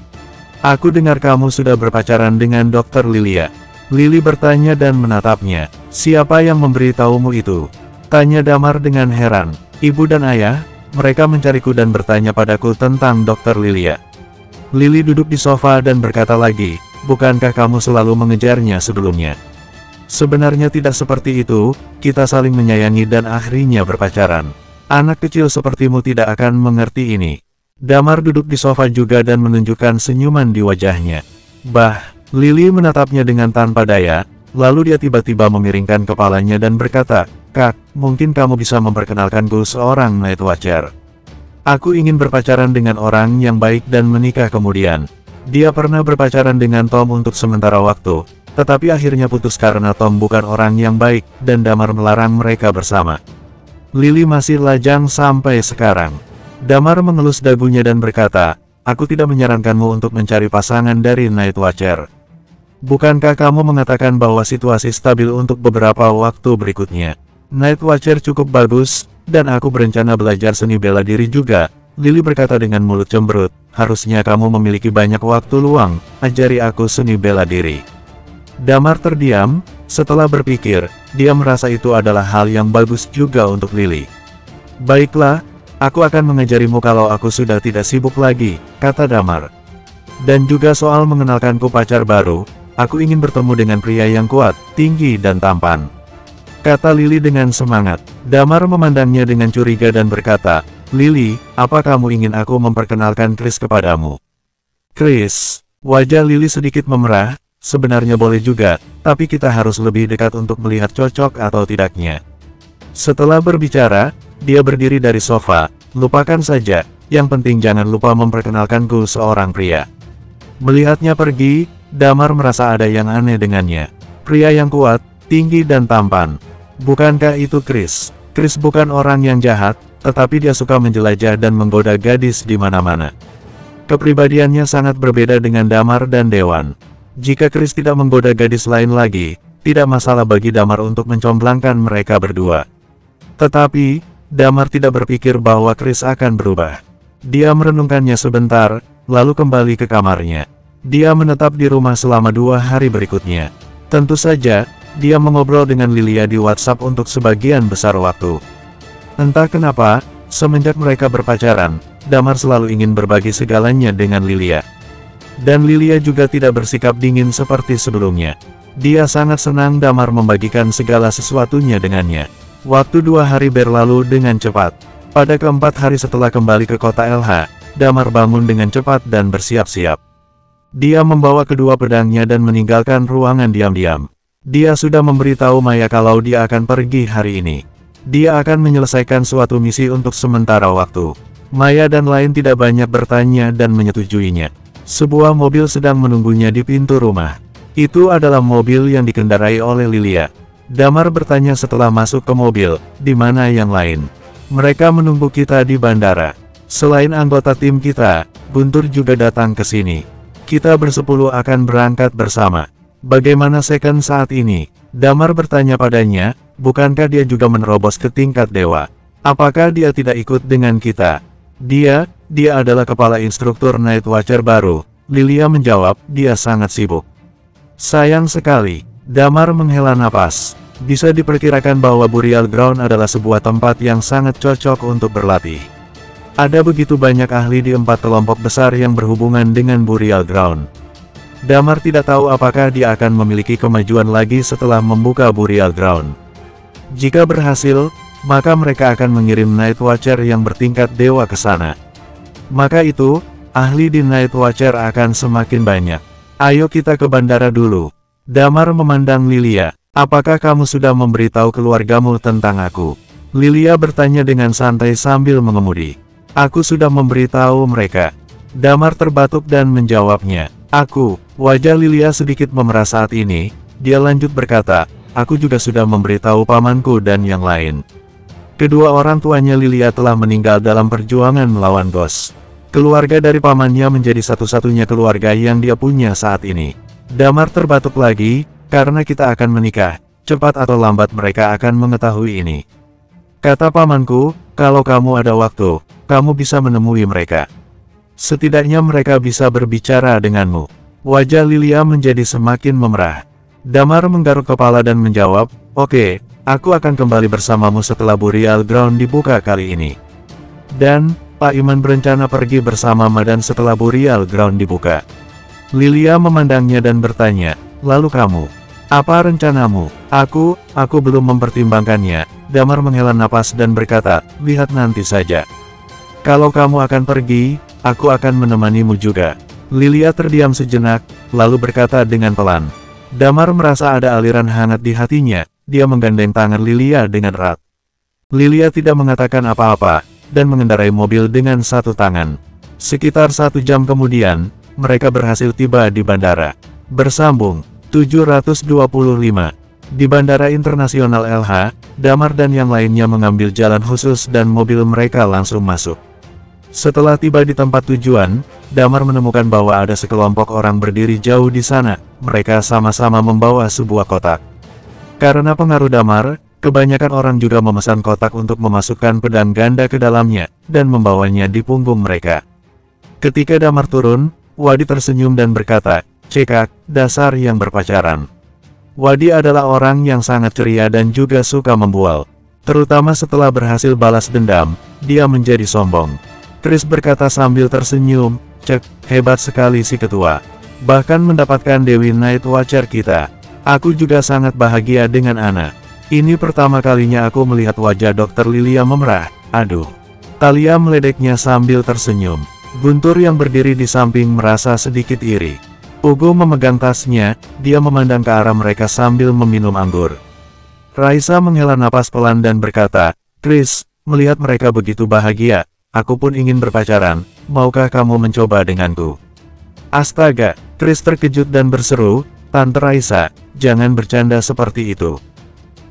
"Aku dengar kamu sudah berpacaran dengan Dokter Lilia." Lili bertanya dan menatapnya. "Siapa yang memberitahumu itu?" tanya Damar dengan heran. "Ibu dan ayah, mereka mencariku dan bertanya padaku tentang Dokter Lilia." Lili duduk di sofa dan berkata lagi, "Bukankah kamu selalu mengejarnya sebelumnya?" "Sebenarnya tidak seperti itu, kita saling menyayangi dan akhirnya berpacaran. Anak kecil sepertimu tidak akan mengerti ini." Damar duduk di sofa juga dan menunjukkan senyuman di wajahnya. Lili menatapnya dengan tanpa daya, lalu dia tiba-tiba memiringkan kepalanya dan berkata, "Kak, mungkin kamu bisa memperkenalkanku seorang Night Watcher. Aku ingin berpacaran dengan orang yang baik dan menikah kemudian." Dia pernah berpacaran dengan Tom untuk sementara waktu, tetapi akhirnya putus karena Tom bukan orang yang baik, dan Damar melarang mereka bersama. Lili masih lajang sampai sekarang. Damar mengelus dagunya dan berkata, "Aku tidak menyarankanmu untuk mencari pasangan dari Night Watcher. Bukankah kamu mengatakan bahwa situasi stabil untuk beberapa waktu berikutnya? Night Watcher cukup bagus, dan aku berencana belajar seni bela diri juga." Lili berkata dengan mulut cemberut, "Harusnya kamu memiliki banyak waktu luang, ajari aku seni bela diri." Damar terdiam, setelah berpikir, dia merasa itu adalah hal yang bagus juga untuk Lili. "Baiklah, aku akan mengajarimu kalau aku sudah tidak sibuk lagi," kata Damar. "Dan juga soal mengenalkanku pacar baru, aku ingin bertemu dengan pria yang kuat, tinggi dan tampan," kata Lili dengan semangat. Damar memandangnya dengan curiga dan berkata, "Lili, apa kamu ingin aku memperkenalkan Chris kepadamu?" "Chris?" Wajah Lili sedikit memerah. "Sebenarnya boleh juga, tapi kita harus lebih dekat untuk melihat cocok atau tidaknya." Setelah berbicara, dia berdiri dari sofa. "Lupakan saja, yang penting jangan lupa memperkenalkanku seorang pria." Melihatnya pergi, Damar merasa ada yang aneh dengannya. Pria yang kuat, tinggi dan tampan. Bukankah itu Chris? Chris bukan orang yang jahat, tetapi dia suka menjelajah dan menggoda gadis di mana-mana. Kepribadiannya sangat berbeda dengan Damar dan Dewan. Jika Chris tidak menggoda gadis lain lagi, tidak masalah bagi Damar untuk mencomblangkan mereka berdua. Tetapi, Damar tidak berpikir bahwa Chris akan berubah. Dia merenungkannya sebentar, lalu kembali ke kamarnya. Dia menetap di rumah selama 2 hari berikutnya. Tentu saja, dia mengobrol dengan Lilia di WhatsApp untuk sebagian besar waktu. Entah kenapa, semenjak mereka berpacaran, Damar selalu ingin berbagi segalanya dengan Lilia. Dan Lilia juga tidak bersikap dingin seperti sebelumnya. Dia sangat senang Damar membagikan segala sesuatunya dengannya. Waktu 2 hari berlalu dengan cepat. Pada keempat hari setelah kembali ke kota LH, Damar bangun dengan cepat dan bersiap-siap. Dia membawa kedua pedangnya dan meninggalkan ruangan diam-diam. Dia sudah memberitahu Maya kalau dia akan pergi hari ini. Dia akan menyelesaikan suatu misi untuk sementara waktu. Maya dan lain tidak banyak bertanya dan menyetujuinya. Sebuah mobil sedang menunggunya di pintu rumah. Itu adalah mobil yang dikendarai oleh Lilia. Damar bertanya setelah masuk ke mobil, "Di mana yang lain?" "Mereka menunggu kita di bandara. Selain anggota tim kita, Guntur juga datang ke sini. Kita bersepuluh akan berangkat bersama." "Bagaimana Second saat ini?" Damar bertanya padanya, "Bukankah dia juga menerobos ke tingkat dewa? Apakah dia tidak ikut dengan kita?" Dia adalah kepala instruktur Night Watcher baru." Lilia menjawab, "Dia sangat sibuk." "Sayang sekali." Damar menghela napas. Bisa diperkirakan bahwa Burial Ground adalah sebuah tempat yang sangat cocok untuk berlatih. Ada begitu banyak ahli di 4 kelompok besar yang berhubungan dengan Burial Ground. Damar tidak tahu apakah dia akan memiliki kemajuan lagi setelah membuka Burial Ground. Jika berhasil, maka mereka akan mengirim Night Watcher yang bertingkat dewa ke sana. Maka itu, ahli di Night Watcher akan semakin banyak. "Ayo kita ke bandara dulu." Damar memandang Lilia. "Apakah kamu sudah memberitahu keluargamu tentang aku?" Lilia bertanya dengan santai sambil mengemudi. "Aku sudah memberitahu mereka." Damar terbatuk dan menjawabnya. "Aku." Wajah Lilia sedikit memerah saat ini. Dia lanjut berkata, "Aku juga sudah memberitahu pamanku dan yang lain." Kedua orang tuanya Lilia telah meninggal dalam perjuangan melawan Ghost. Keluarga dari pamannya menjadi satu-satunya keluarga yang dia punya saat ini. Damar terbatuk lagi, "Karena kita akan menikah, cepat atau lambat mereka akan mengetahui ini. Kata pamanku, kalau kamu ada waktu, kamu bisa menemui mereka. Setidaknya mereka bisa berbicara denganmu." Wajah Lilia menjadi semakin memerah. Damar menggaruk kepala dan menjawab, "Oke, aku akan kembali bersamamu setelah Burial Ground dibuka kali ini." Dan, Pak Iman berencana pergi bersama Madan setelah Burial Ground dibuka. Lilia memandangnya dan bertanya, "Lalu kamu? Apa rencanamu?" Aku belum mempertimbangkannya." Damar menghela napas dan berkata, "Lihat nanti saja. Kalau kamu akan pergi, aku akan menemanimu juga." Lilia terdiam sejenak, lalu berkata dengan pelan. Damar merasa ada aliran hangat di hatinya. Dia menggandeng tangan Lilia dengan erat. Lilia tidak mengatakan apa-apa, dan mengendarai mobil dengan satu tangan. Sekitar 1 jam kemudian, mereka berhasil tiba di bandara. Bersambung 725. Di Bandara Internasional LH, Damar dan yang lainnya mengambil jalan khusus dan mobil mereka langsung masuk. Setelah tiba di tempat tujuan, Damar menemukan bahwa ada sekelompok orang berdiri jauh di sana. Mereka sama-sama membawa sebuah kotak. Karena pengaruh Damar, kebanyakan orang juga memesan kotak untuk memasukkan pedang ganda ke dalamnya, dan membawanya di punggung mereka. Ketika Damar turun, Wadi tersenyum dan berkata, "Cekak, dasar yang berpacaran." Wadi adalah orang yang sangat ceria dan juga suka membual. Terutama setelah berhasil balas dendam, dia menjadi sombong. Chris berkata sambil tersenyum, "Cek, hebat sekali si ketua. Bahkan mendapatkan Dewi Night Watcher kita. Aku juga sangat bahagia dengan Ana. Ini pertama kalinya aku melihat wajah Dr. Lilia memerah. Aduh." Talia meledeknya sambil tersenyum. Guntur yang berdiri di samping merasa sedikit iri. Ugo memegang tasnya, dia memandang ke arah mereka sambil meminum anggur. Raisa menghela napas pelan dan berkata, "Chris, melihat mereka begitu bahagia, aku pun ingin berpacaran, maukah kamu mencoba denganku?" Astaga, Chris terkejut dan berseru, "Tante Raisa, jangan bercanda seperti itu.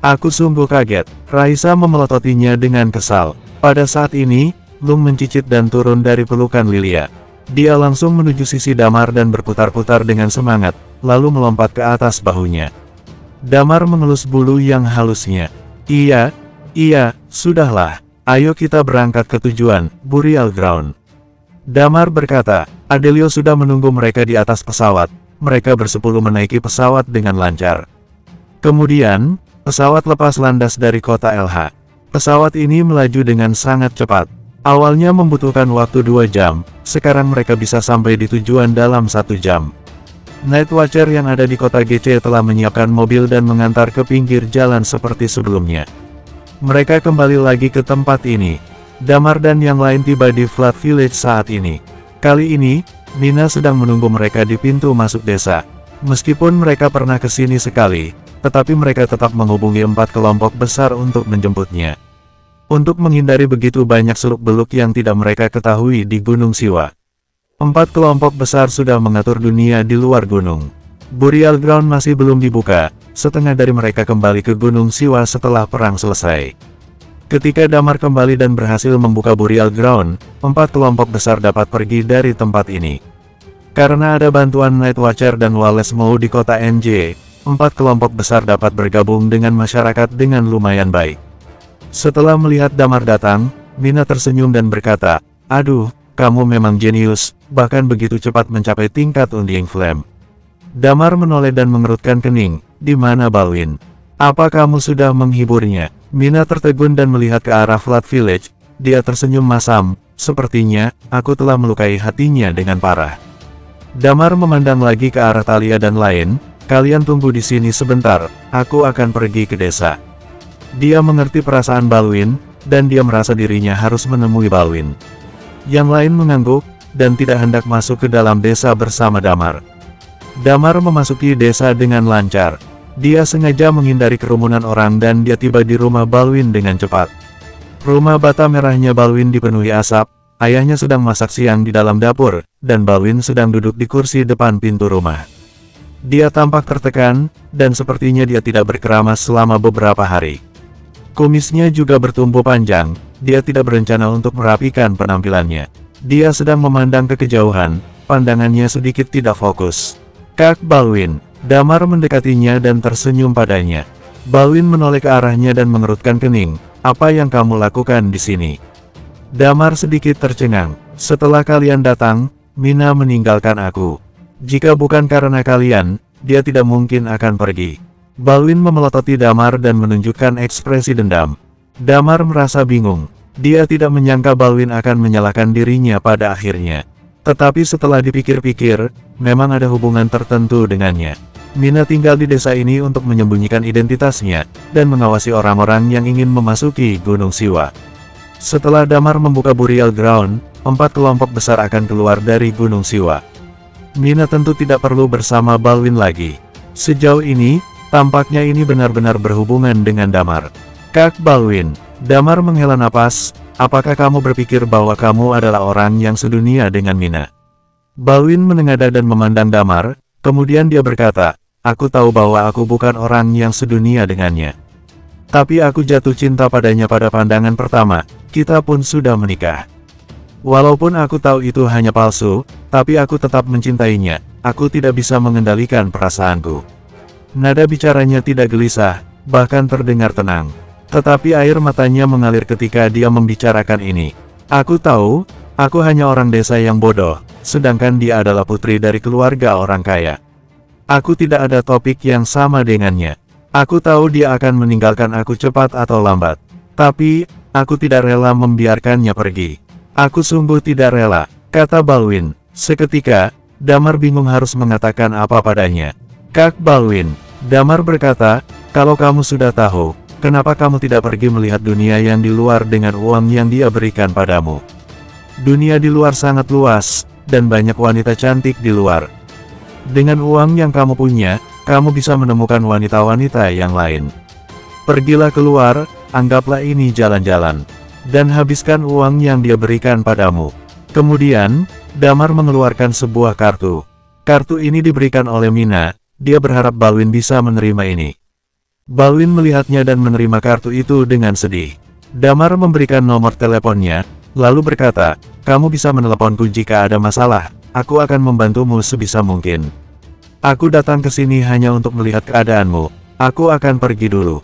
Aku sungguh kaget. Raisa memelototinya dengan kesal. Pada saat ini, Lung mencicit dan turun dari pelukan Lilia. Dia langsung menuju sisi Damar dan berputar-putar dengan semangat, lalu melompat ke atas bahunya. Damar mengelus bulu yang halusnya. Iya, sudahlah. Ayo kita berangkat ke tujuan, Burial Ground. Damar berkata. Adelio sudah menunggu mereka di atas pesawat. Mereka bersepuluh menaiki pesawat dengan lancar. Kemudian, pesawat lepas landas dari kota LH. Pesawat ini melaju dengan sangat cepat. Awalnya membutuhkan waktu 2 jam, sekarang mereka bisa sampai di tujuan dalam 1 jam. Night Watcher yang ada di kota GC telah menyiapkan mobil dan mengantar ke pinggir jalan seperti sebelumnya. Mereka kembali lagi ke tempat ini. Damar dan yang lain tiba di Flat Village saat ini. Kali ini, Mina sedang menunggu mereka di pintu masuk desa. Meskipun mereka pernah ke sini sekali, tetapi mereka tetap menghubungi 4 kelompok besar untuk menjemputnya. Untuk menghindari begitu banyak seluk-beluk yang tidak mereka ketahui di Gunung Siwa. 4 kelompok besar sudah mengatur dunia di luar gunung. Burial Ground masih belum dibuka, setengah dari mereka kembali ke Gunung Siwa setelah perang selesai. Ketika Damar kembali dan berhasil membuka Burial Ground, 4 kelompok besar dapat pergi dari tempat ini. Karena ada bantuan Night Watcher dan Wallace Mau di kota NJ, 4 kelompok besar dapat bergabung dengan masyarakat dengan lumayan baik. Setelah melihat Damar datang, Mina tersenyum dan berkata, "Aduh, kamu memang jenius, bahkan begitu cepat mencapai tingkat Undying Flame." Damar menoleh dan mengerutkan kening, "Di mana Balwin? Apa kamu sudah menghiburnya?" Mina tertegun dan melihat ke arah Flat Village. Dia tersenyum masam, "Sepertinya, aku telah melukai hatinya dengan parah." Damar memandang lagi ke arah Talia dan lain, "Kalian tunggu di sini sebentar, aku akan pergi ke desa." Dia mengerti perasaan Balwin, dan dia merasa dirinya harus menemui Balwin. Yang lain mengangguk, dan tidak hendak masuk ke dalam desa bersama Damar. Damar memasuki desa dengan lancar. Dia sengaja menghindari kerumunan orang dan dia tiba di rumah Balwin dengan cepat. Rumah bata merahnya Balwin dipenuhi asap, ayahnya sedang masak siang di dalam dapur, dan Balwin sedang duduk di kursi depan pintu rumah. Dia tampak tertekan, dan sepertinya dia tidak berkeramas selama beberapa hari. Kumisnya juga bertumbuh panjang, dia tidak berencana untuk merapikan penampilannya. Dia sedang memandang ke kejauhan, pandangannya sedikit tidak fokus. "Kak Balwin." Damar mendekatinya dan tersenyum padanya. Balwin menoleh ke arahnya dan mengerutkan kening, "Apa yang kamu lakukan di sini?" Damar sedikit tercengang. "Setelah kalian datang, Mina meninggalkan aku. Jika bukan karena kalian, dia tidak mungkin akan pergi." Balwin memelototi Damar dan menunjukkan ekspresi dendam. Damar merasa bingung. Dia tidak menyangka Balwin akan menyalahkan dirinya pada akhirnya. Tetapi setelah dipikir-pikir, memang ada hubungan tertentu dengannya. Mina tinggal di desa ini untuk menyembunyikan identitasnya, dan mengawasi orang-orang yang ingin memasuki Gunung Siwa. Setelah Damar membuka Burial Ground, 4 kelompok besar akan keluar dari Gunung Siwa. Mina tentu tidak perlu bersama Balwin lagi. Sejauh ini, tampaknya ini benar-benar berhubungan dengan Damar. "Kak Balwin." Damar menghela napas, "Apakah kamu berpikir bahwa kamu adalah orang yang sedunia dengan Mina?" Balwin menengadah dan memandang Damar, kemudian dia berkata, "Aku tahu bahwa aku bukan orang yang sedunia dengannya. Tapi aku jatuh cinta padanya pada pandangan pertama, kita pun sudah menikah. Walaupun aku tahu itu hanya palsu, tapi aku tetap mencintainya, aku tidak bisa mengendalikan perasaanku." Nada bicaranya tidak gelisah, bahkan terdengar tenang. Tetapi air matanya mengalir ketika dia membicarakan ini. "Aku tahu, aku hanya orang desa yang bodoh, sedangkan dia adalah putri dari keluarga orang kaya. Aku tidak ada topik yang sama dengannya. Aku tahu dia akan meninggalkan aku cepat atau lambat. Tapi, aku tidak rela membiarkannya pergi. Aku sungguh tidak rela," kata Balwin. Seketika, Damar bingung harus mengatakan apa padanya. "Kak Balwin." Damar berkata, "Kalau kamu sudah tahu, kenapa kamu tidak pergi melihat dunia yang di luar dengan uang yang dia berikan padamu? Dunia di luar sangat luas, dan banyak wanita cantik di luar. Dengan uang yang kamu punya, kamu bisa menemukan wanita-wanita yang lain. Pergilah keluar, anggaplah ini jalan-jalan, dan habiskan uang yang dia berikan padamu." Kemudian, Damar mengeluarkan sebuah kartu. Kartu ini diberikan oleh Mina, dia berharap Balwin bisa menerima ini. Balwin melihatnya dan menerima kartu itu dengan sedih. Damar memberikan nomor teleponnya, lalu berkata, "Kamu bisa meneleponku jika ada masalah, aku akan membantumu sebisa mungkin. Aku datang ke sini hanya untuk melihat keadaanmu, aku akan pergi dulu."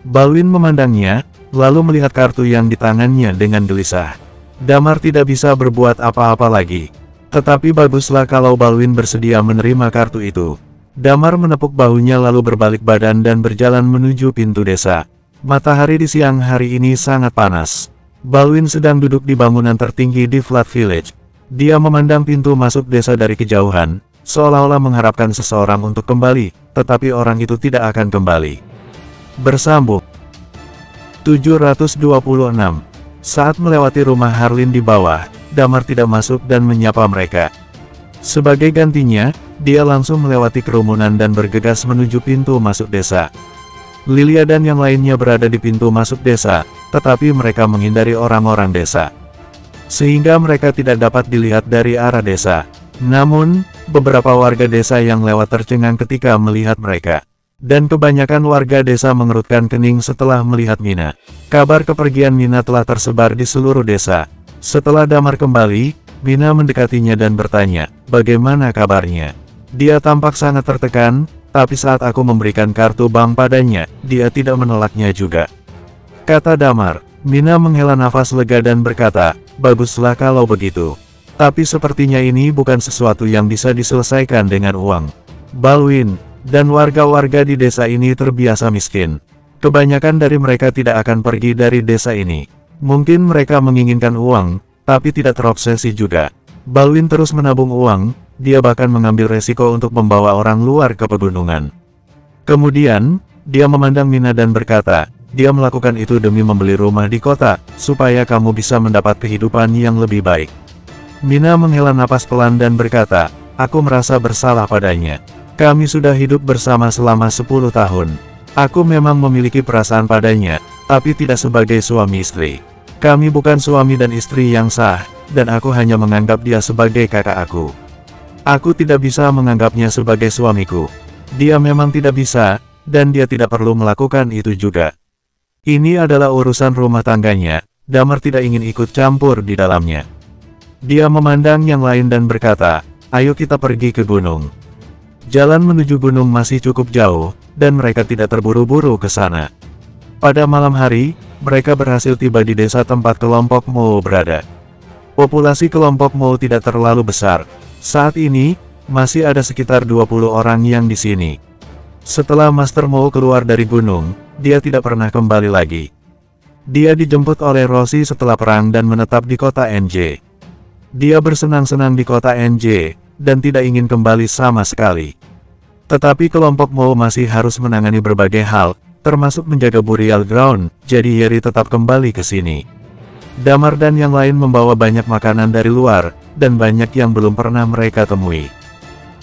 Balwin memandangnya, lalu melihat kartu yang di tangannya dengan gelisah. Damar tidak bisa berbuat apa-apa lagi. Tetapi baguslah kalau Balwin bersedia menerima kartu itu. Damar menepuk bahunya lalu berbalik badan dan berjalan menuju pintu desa. Matahari di siang hari ini sangat panas. Balwin sedang duduk di bangunan tertinggi di Flat Village. Dia memandang pintu masuk desa dari kejauhan, seolah-olah mengharapkan seseorang untuk kembali, tetapi orang itu tidak akan kembali. Bersambung 726. Saat melewati rumah Harlin di bawah, Damar tidak masuk dan menyapa mereka. Sebagai gantinya, dia langsung melewati kerumunan dan bergegas menuju pintu masuk desa. Lilia dan yang lainnya berada di pintu masuk desa, tetapi mereka menghindari orang-orang desa, sehingga mereka tidak dapat dilihat dari arah desa. Namun, beberapa warga desa yang lewat tercengang ketika melihat mereka. Dan kebanyakan warga desa mengerutkan kening setelah melihat Mina. Kabar kepergian Mina telah tersebar di seluruh desa. Setelah Damar kembali, Mina mendekatinya dan bertanya, "Bagaimana kabarnya?" Dia tampak sangat tertekan, tapi saat aku memberikan kartu bank padanya, dia tidak menolaknya juga, kata Damar. Mina menghela nafas lega dan berkata, "Baguslah kalau begitu. Tapi sepertinya ini bukan sesuatu yang bisa diselesaikan dengan uang. Balwin dan warga-warga di desa ini terbiasa miskin. Kebanyakan dari mereka tidak akan pergi dari desa ini. Mungkin mereka menginginkan uang, tapi tidak terobsesi juga. Balwin terus menabung uang, dia bahkan mengambil resiko untuk membawa orang luar ke pegunungan." Kemudian, dia memandang Mina dan berkata, "Dia melakukan itu demi membeli rumah di kota, supaya kamu bisa mendapat kehidupan yang lebih baik." Mina menghela napas pelan dan berkata, "Aku merasa bersalah padanya. Kami sudah hidup bersama selama 10 tahun. Aku memang memiliki perasaan padanya, tapi tidak sebagai suami istri. Kami bukan suami dan istri yang sah, dan aku hanya menganggap dia sebagai kakak aku. Aku tidak bisa menganggapnya sebagai suamiku. Dia memang tidak bisa, dan dia tidak perlu melakukan itu juga. Ini adalah urusan rumah tangganya, Damar tidak ingin ikut campur di dalamnya." Dia memandang yang lain dan berkata, "Ayo kita pergi ke gunung." Jalan menuju gunung masih cukup jauh, dan mereka tidak terburu-buru ke sana. Pada malam hari, mereka berhasil tiba di desa tempat kelompok Mo berada. Populasi kelompok Mo tidak terlalu besar. Saat ini, masih ada sekitar 20 orang yang di sini. Setelah Master Mo keluar dari gunung, dia tidak pernah kembali lagi. Dia dijemput oleh Roshi setelah perang dan menetap di kota NJ. Dia bersenang-senang di kota NJ, dan tidak ingin kembali sama sekali. Tetapi kelompok Mo masih harus menangani berbagai hal, termasuk menjaga Burial Ground, jadi Yeri tetap kembali ke sini. Damar dan yang lain membawa banyak makanan dari luar, dan banyak yang belum pernah mereka temui.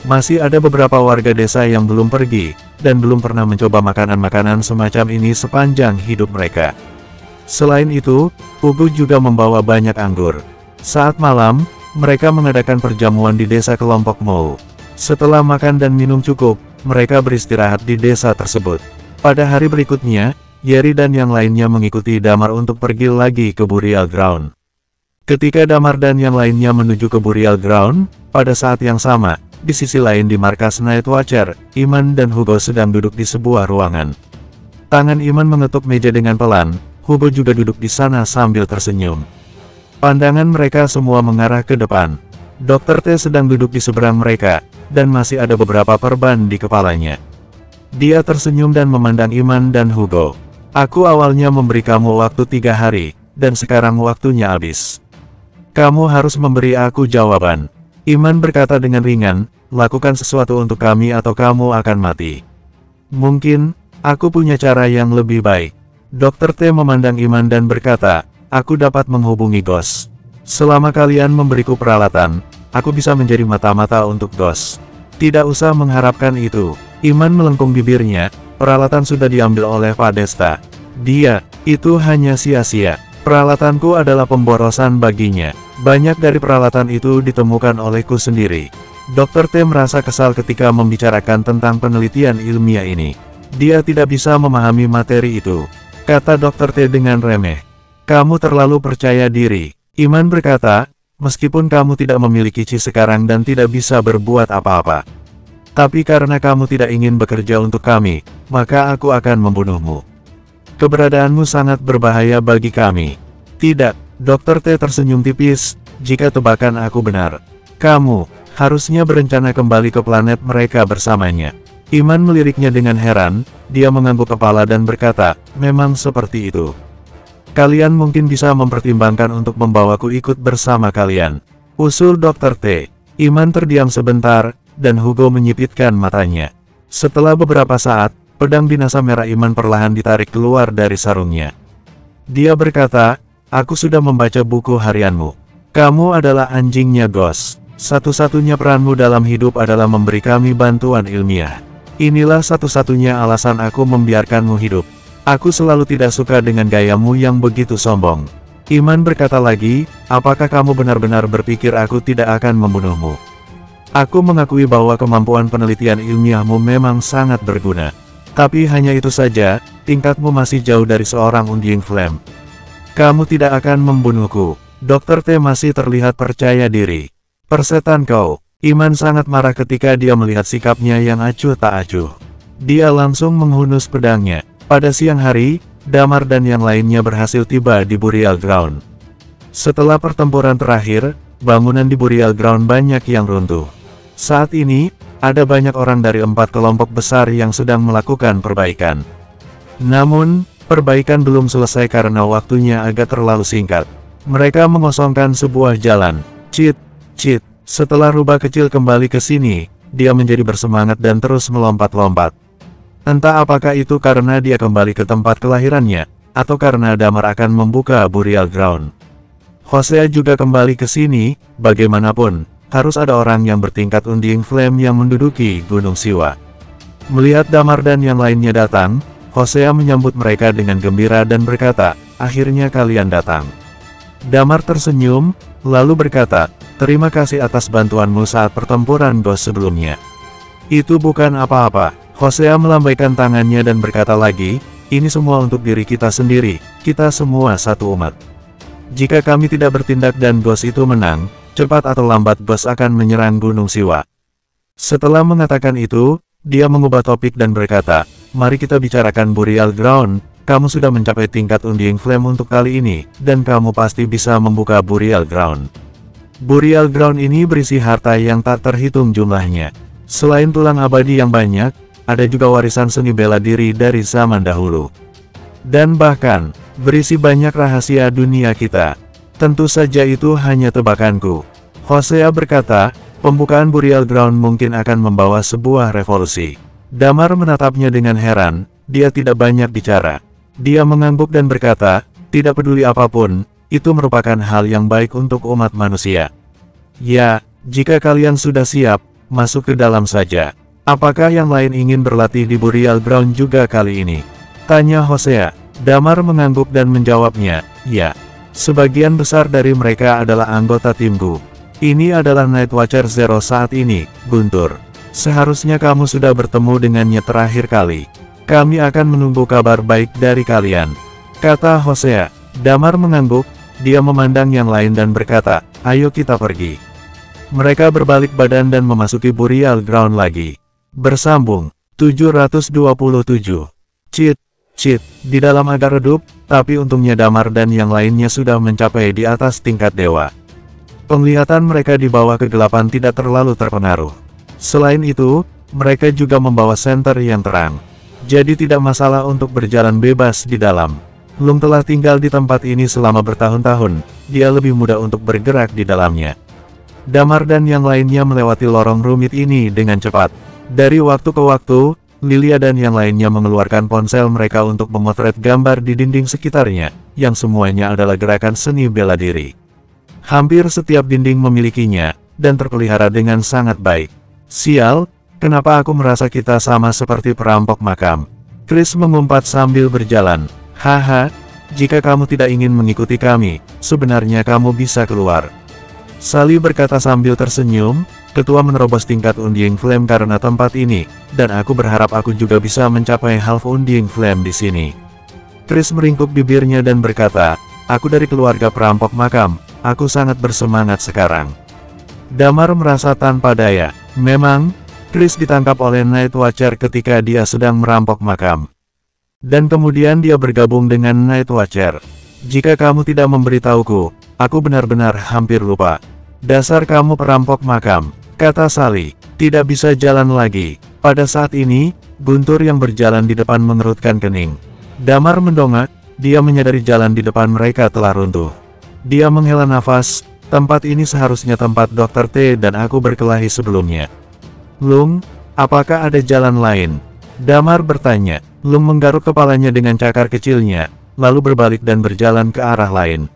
Masih ada beberapa warga desa yang belum pergi, dan belum pernah mencoba makanan-makanan semacam ini sepanjang hidup mereka. Selain itu, Ugu juga membawa banyak anggur. Saat malam, mereka mengadakan perjamuan di desa kelompok Mo. Setelah makan dan minum cukup, mereka beristirahat di desa tersebut. Pada hari berikutnya, Yeri dan yang lainnya mengikuti Damar untuk pergi lagi ke Burial Ground. Ketika Damar dan yang lainnya menuju ke Burial Ground, pada saat yang sama, di sisi lain di markas Night Watcher, Iman dan Hugo sedang duduk di sebuah ruangan. Tangan Iman mengetuk meja dengan pelan, Hugo juga duduk di sana sambil tersenyum. Pandangan mereka semua mengarah ke depan. Dr. T sedang duduk di seberang mereka, dan masih ada beberapa perban di kepalanya. Dia tersenyum dan memandang Iman dan Hugo. "Aku awalnya memberi kamu waktu 3 hari, dan sekarang waktunya habis. Kamu harus memberi aku jawaban." Iman berkata dengan ringan, "Lakukan sesuatu untuk kami atau kamu akan mati." "Mungkin, aku punya cara yang lebih baik." Dr. T memandang Iman dan berkata, "Aku dapat menghubungi Ghost. Selama kalian memberiku peralatan, aku bisa menjadi mata-mata untuk Ghost. Tidak usah mengharapkan itu." Iman melengkung bibirnya, "Peralatan sudah diambil oleh Pak Desta. Itu hanya sia-sia. Peralatanku adalah pemborosan baginya. Banyak dari peralatan itu ditemukan olehku sendiri." Dr. T merasa kesal ketika membicarakan tentang penelitian ilmiah ini. Dia tidak bisa memahami materi itu, kata Dr. T dengan remeh. Kamu terlalu percaya diri. Iman berkata, meskipun kamu tidak memiliki Qi sekarang dan tidak bisa berbuat apa-apa. Tapi karena kamu tidak ingin bekerja untuk kami, maka aku akan membunuhmu. Keberadaanmu sangat berbahaya bagi kami. Tidak, Dr. T tersenyum tipis, jika tebakan aku benar. Kamu harusnya berencana kembali ke planet mereka bersamanya. Iman meliriknya dengan heran, dia mengangguk kepala dan berkata, memang seperti itu. Kalian mungkin bisa mempertimbangkan untuk membawaku ikut bersama kalian, usul Dr. T. Iman terdiam sebentar, dan Hugo menyipitkan matanya. Setelah beberapa saat, pedang binasa merah Iman perlahan ditarik keluar dari sarungnya. Dia berkata, aku sudah membaca buku harianmu. Kamu adalah anjingnya Ghost. Satu-satunya peranmu dalam hidup adalah memberi kami bantuan ilmiah. Inilah satu-satunya alasan aku membiarkanmu hidup. Aku selalu tidak suka dengan gayamu yang begitu sombong. Iman berkata lagi, apakah kamu benar-benar berpikir aku tidak akan membunuhmu? Aku mengakui bahwa kemampuan penelitian ilmiahmu memang sangat berguna. Tapi hanya itu saja, tingkatmu masih jauh dari seorang Undying Flame. Kamu tidak akan membunuhku. Dr. T masih terlihat percaya diri. Persetan kau. Iman sangat marah ketika dia melihat sikapnya yang acuh tak acuh. Dia langsung menghunus pedangnya. Pada siang hari, Damar dan yang lainnya berhasil tiba di Burial Ground. Setelah pertempuran terakhir, bangunan di Burial Ground banyak yang runtuh. Saat ini, ada banyak orang dari 4 kelompok besar yang sedang melakukan perbaikan. Namun, perbaikan belum selesai karena waktunya agak terlalu singkat. Mereka mengosongkan sebuah jalan. Cheat. Setelah rubah kecil kembali ke sini, dia menjadi bersemangat dan terus melompat-lompat. Entah apakah itu karena dia kembali ke tempat kelahirannya, atau karena Damar akan membuka Burial Ground. Hosea juga kembali ke sini, bagaimanapun, harus ada orang yang bertingkat Undying Flame yang menduduki Gunung Siwa. Melihat Damar dan yang lainnya datang, Hosea menyambut mereka dengan gembira dan berkata, akhirnya kalian datang. Damar tersenyum, lalu berkata, terima kasih atas bantuanmu saat pertempuran Ghost sebelumnya. Itu bukan apa-apa. Hosea melambaikan tangannya dan berkata lagi, ini semua untuk diri kita sendiri, kita semua satu umat. Jika kami tidak bertindak dan Ghost itu menang, cepat atau lambat Ghost akan menyerang Gunung Siwa. Setelah mengatakan itu, dia mengubah topik dan berkata, mari kita bicarakan Burial Ground. Kamu sudah mencapai tingkat Undying Flame untuk kali ini, dan kamu pasti bisa membuka Burial Ground. Burial Ground ini berisi harta yang tak terhitung jumlahnya. Selain tulang abadi yang banyak, ada juga warisan seni bela diri dari zaman dahulu. Dan bahkan, berisi banyak rahasia dunia kita. Tentu saja itu hanya tebakanku. Hosea berkata, pembukaan Burial Ground mungkin akan membawa sebuah revolusi. Damar menatapnya dengan heran, dia tidak banyak bicara. Dia mengangguk dan berkata, tidak peduli apapun, itu merupakan hal yang baik untuk umat manusia. Ya, jika kalian sudah siap, masuk ke dalam saja. Apakah yang lain ingin berlatih di Burial Ground juga kali ini? Tanya Hosea. Damar mengangguk dan menjawabnya, ya. Sebagian besar dari mereka adalah anggota timku. Ini adalah Night Watcher Zero saat ini, Guntur. Seharusnya kamu sudah bertemu dengannya terakhir kali. Kami akan menunggu kabar baik dari kalian, kata Hosea. Damar mengangguk, dia memandang yang lain dan berkata, ayo kita pergi. Mereka berbalik badan dan memasuki Burial Ground lagi. Bersambung, 727. Cheat, di dalam agak redup, tapi untungnya Damar dan yang lainnya sudah mencapai di atas tingkat dewa. Penglihatan mereka di bawah kegelapan tidak terlalu terpengaruh. Selain itu, mereka juga membawa senter yang terang. Jadi tidak masalah untuk berjalan bebas di dalam. Lung telah tinggal di tempat ini selama bertahun-tahun, dia lebih mudah untuk bergerak di dalamnya. Damar dan yang lainnya melewati lorong rumit ini dengan cepat. Dari waktu ke waktu, Lilia dan yang lainnya mengeluarkan ponsel mereka untuk memotret gambar di dinding sekitarnya, yang semuanya adalah gerakan seni bela diri. Hampir setiap dinding memilikinya, dan terpelihara dengan sangat baik. Sial, kenapa aku merasa kita sama seperti perampok makam? Chris mengumpat sambil berjalan. Haha, jika kamu tidak ingin mengikuti kami, sebenarnya kamu bisa keluar. Sally berkata sambil tersenyum, ketua menerobos tingkat Undying Flame karena tempat ini, dan aku berharap aku juga bisa mencapai Half Undying Flame di sini. Chris meringkuk bibirnya dan berkata, aku dari keluarga perampok makam, aku sangat bersemangat sekarang. Damar merasa tanpa daya. Memang, Chris ditangkap oleh Night Watcher ketika dia sedang merampok makam. Dan kemudian dia bergabung dengan Night Watcher. Jika kamu tidak memberitahuku, aku benar-benar hampir lupa. Dasar kamu perampok makam, kata Sally. Tidak bisa jalan lagi. Pada saat ini, Guntur yang berjalan di depan mengerutkan kening. Damar mendongak, dia menyadari jalan di depan mereka telah runtuh. Dia menghela nafas, tempat ini seharusnya tempat Dr. T dan aku berkelahi sebelumnya. Lung, apakah ada jalan lain? Damar bertanya. Lung menggaruk kepalanya dengan cakar kecilnya, lalu berbalik dan berjalan ke arah lain.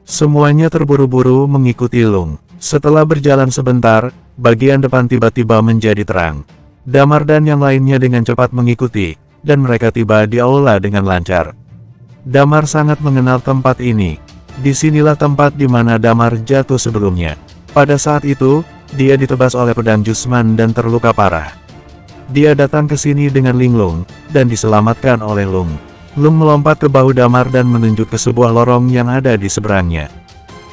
Semuanya terburu-buru mengikuti Lung. Setelah berjalan sebentar, bagian depan tiba-tiba menjadi terang. Damar dan yang lainnya dengan cepat mengikuti, dan mereka tiba di aula dengan lancar. Damar sangat mengenal tempat ini. Disinilah tempat di mana Damar jatuh sebelumnya. Pada saat itu, dia ditebas oleh pedang Jusman dan terluka parah. Dia datang ke sini dengan linglung, dan diselamatkan oleh Lung. Lung melompat ke bahu Damar dan menunjuk ke sebuah lorong yang ada di seberangnya.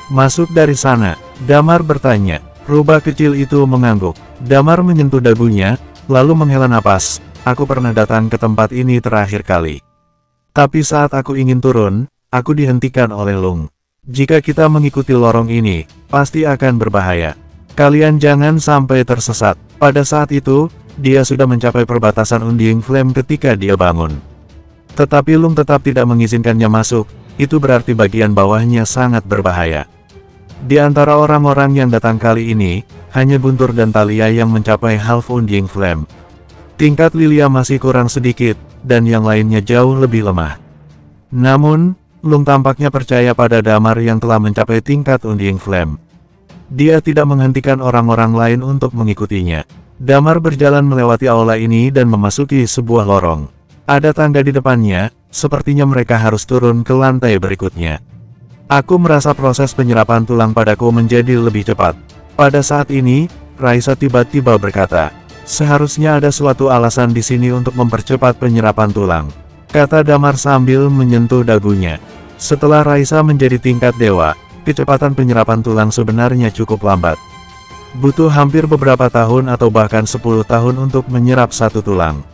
Masuk dari sana, Damar bertanya. Rubah kecil itu mengangguk. Damar menyentuh dagunya, lalu menghela napas. Aku pernah datang ke tempat ini terakhir kali. Tapi saat aku ingin turun, aku dihentikan oleh Lung. Jika kita mengikuti lorong ini, pasti akan berbahaya. Kalian jangan sampai tersesat. Pada saat itu, dia sudah mencapai perbatasan Undying Flame ketika dia bangun. Tetapi Lung tetap tidak mengizinkannya masuk, itu berarti bagian bawahnya sangat berbahaya. Di antara orang-orang yang datang kali ini, hanya Guntur dan Talia yang mencapai Half Undying Flame. Tingkat Lilia masih kurang sedikit, dan yang lainnya jauh lebih lemah. Namun, Lung tampaknya percaya pada Damar yang telah mencapai tingkat Undying Flame. Dia tidak menghentikan orang-orang lain untuk mengikutinya. Damar berjalan melewati aula ini dan memasuki sebuah lorong. Ada tangga di depannya, sepertinya mereka harus turun ke lantai berikutnya. Aku merasa proses penyerapan tulang padaku menjadi lebih cepat. Pada saat ini, Raisa tiba-tiba berkata, seharusnya ada suatu alasan di sini untuk mempercepat penyerapan tulang, kata Damar sambil menyentuh dagunya. Setelah Raisa menjadi tingkat dewa, kecepatan penyerapan tulang sebenarnya cukup lambat. Butuh hampir beberapa tahun atau bahkan 10 tahun untuk menyerap satu tulang.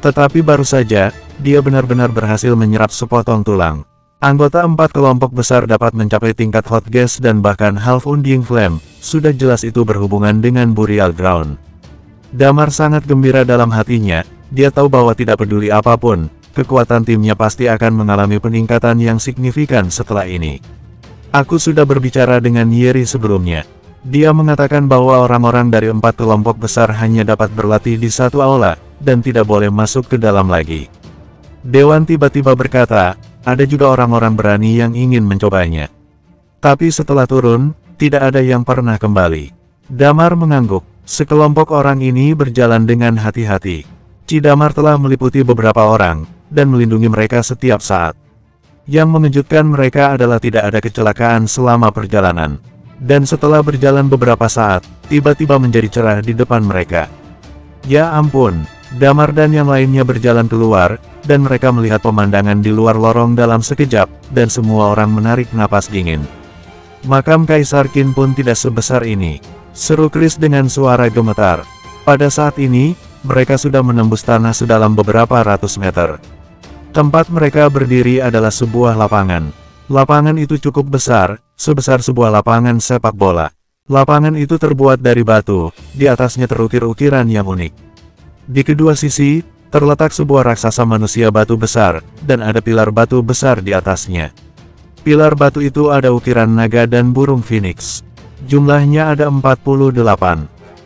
Tetapi baru saja, dia benar-benar berhasil menyerap sepotong tulang. Anggota 4 kelompok besar dapat mencapai tingkat Hot Gas dan bahkan Half Undying Flame, sudah jelas itu berhubungan dengan Burial Ground. Damar sangat gembira dalam hatinya, dia tahu bahwa tidak peduli apapun, kekuatan timnya pasti akan mengalami peningkatan yang signifikan setelah ini. Aku sudah berbicara dengan Yeri sebelumnya. Dia mengatakan bahwa orang-orang dari 4 kelompok besar hanya dapat berlatih di satu aula, dan tidak boleh masuk ke dalam lagi. Dewan tiba-tiba berkata, ada juga orang-orang berani yang ingin mencobanya. Tapi setelah turun, tidak ada yang pernah kembali. Damar mengangguk. Sekelompok orang ini berjalan dengan hati-hati. Damar telah meliputi beberapa orang, dan melindungi mereka setiap saat. Yang mengejutkan mereka adalah tidak ada kecelakaan selama perjalanan. Dan setelah berjalan beberapa saat, tiba-tiba menjadi cerah di depan mereka. Ya ampun, Damar dan yang lainnya berjalan keluar, dan mereka melihat pemandangan di luar lorong dalam sekejap, dan semua orang menarik napas dingin. Makam Kaisar Qin pun tidak sebesar ini, seru Chris dengan suara gemetar. Pada saat ini, mereka sudah menembus tanah sedalam beberapa ratus meter. Tempat mereka berdiri adalah sebuah lapangan. Lapangan itu cukup besar, sebesar sebuah lapangan sepak bola. Lapangan itu terbuat dari batu, di atasnya terukir ukiran yang unik. Di kedua sisi, terletak sebuah raksasa manusia batu besar, dan ada pilar batu besar di atasnya. Pilar batu itu ada ukiran naga dan burung phoenix. Jumlahnya ada 48.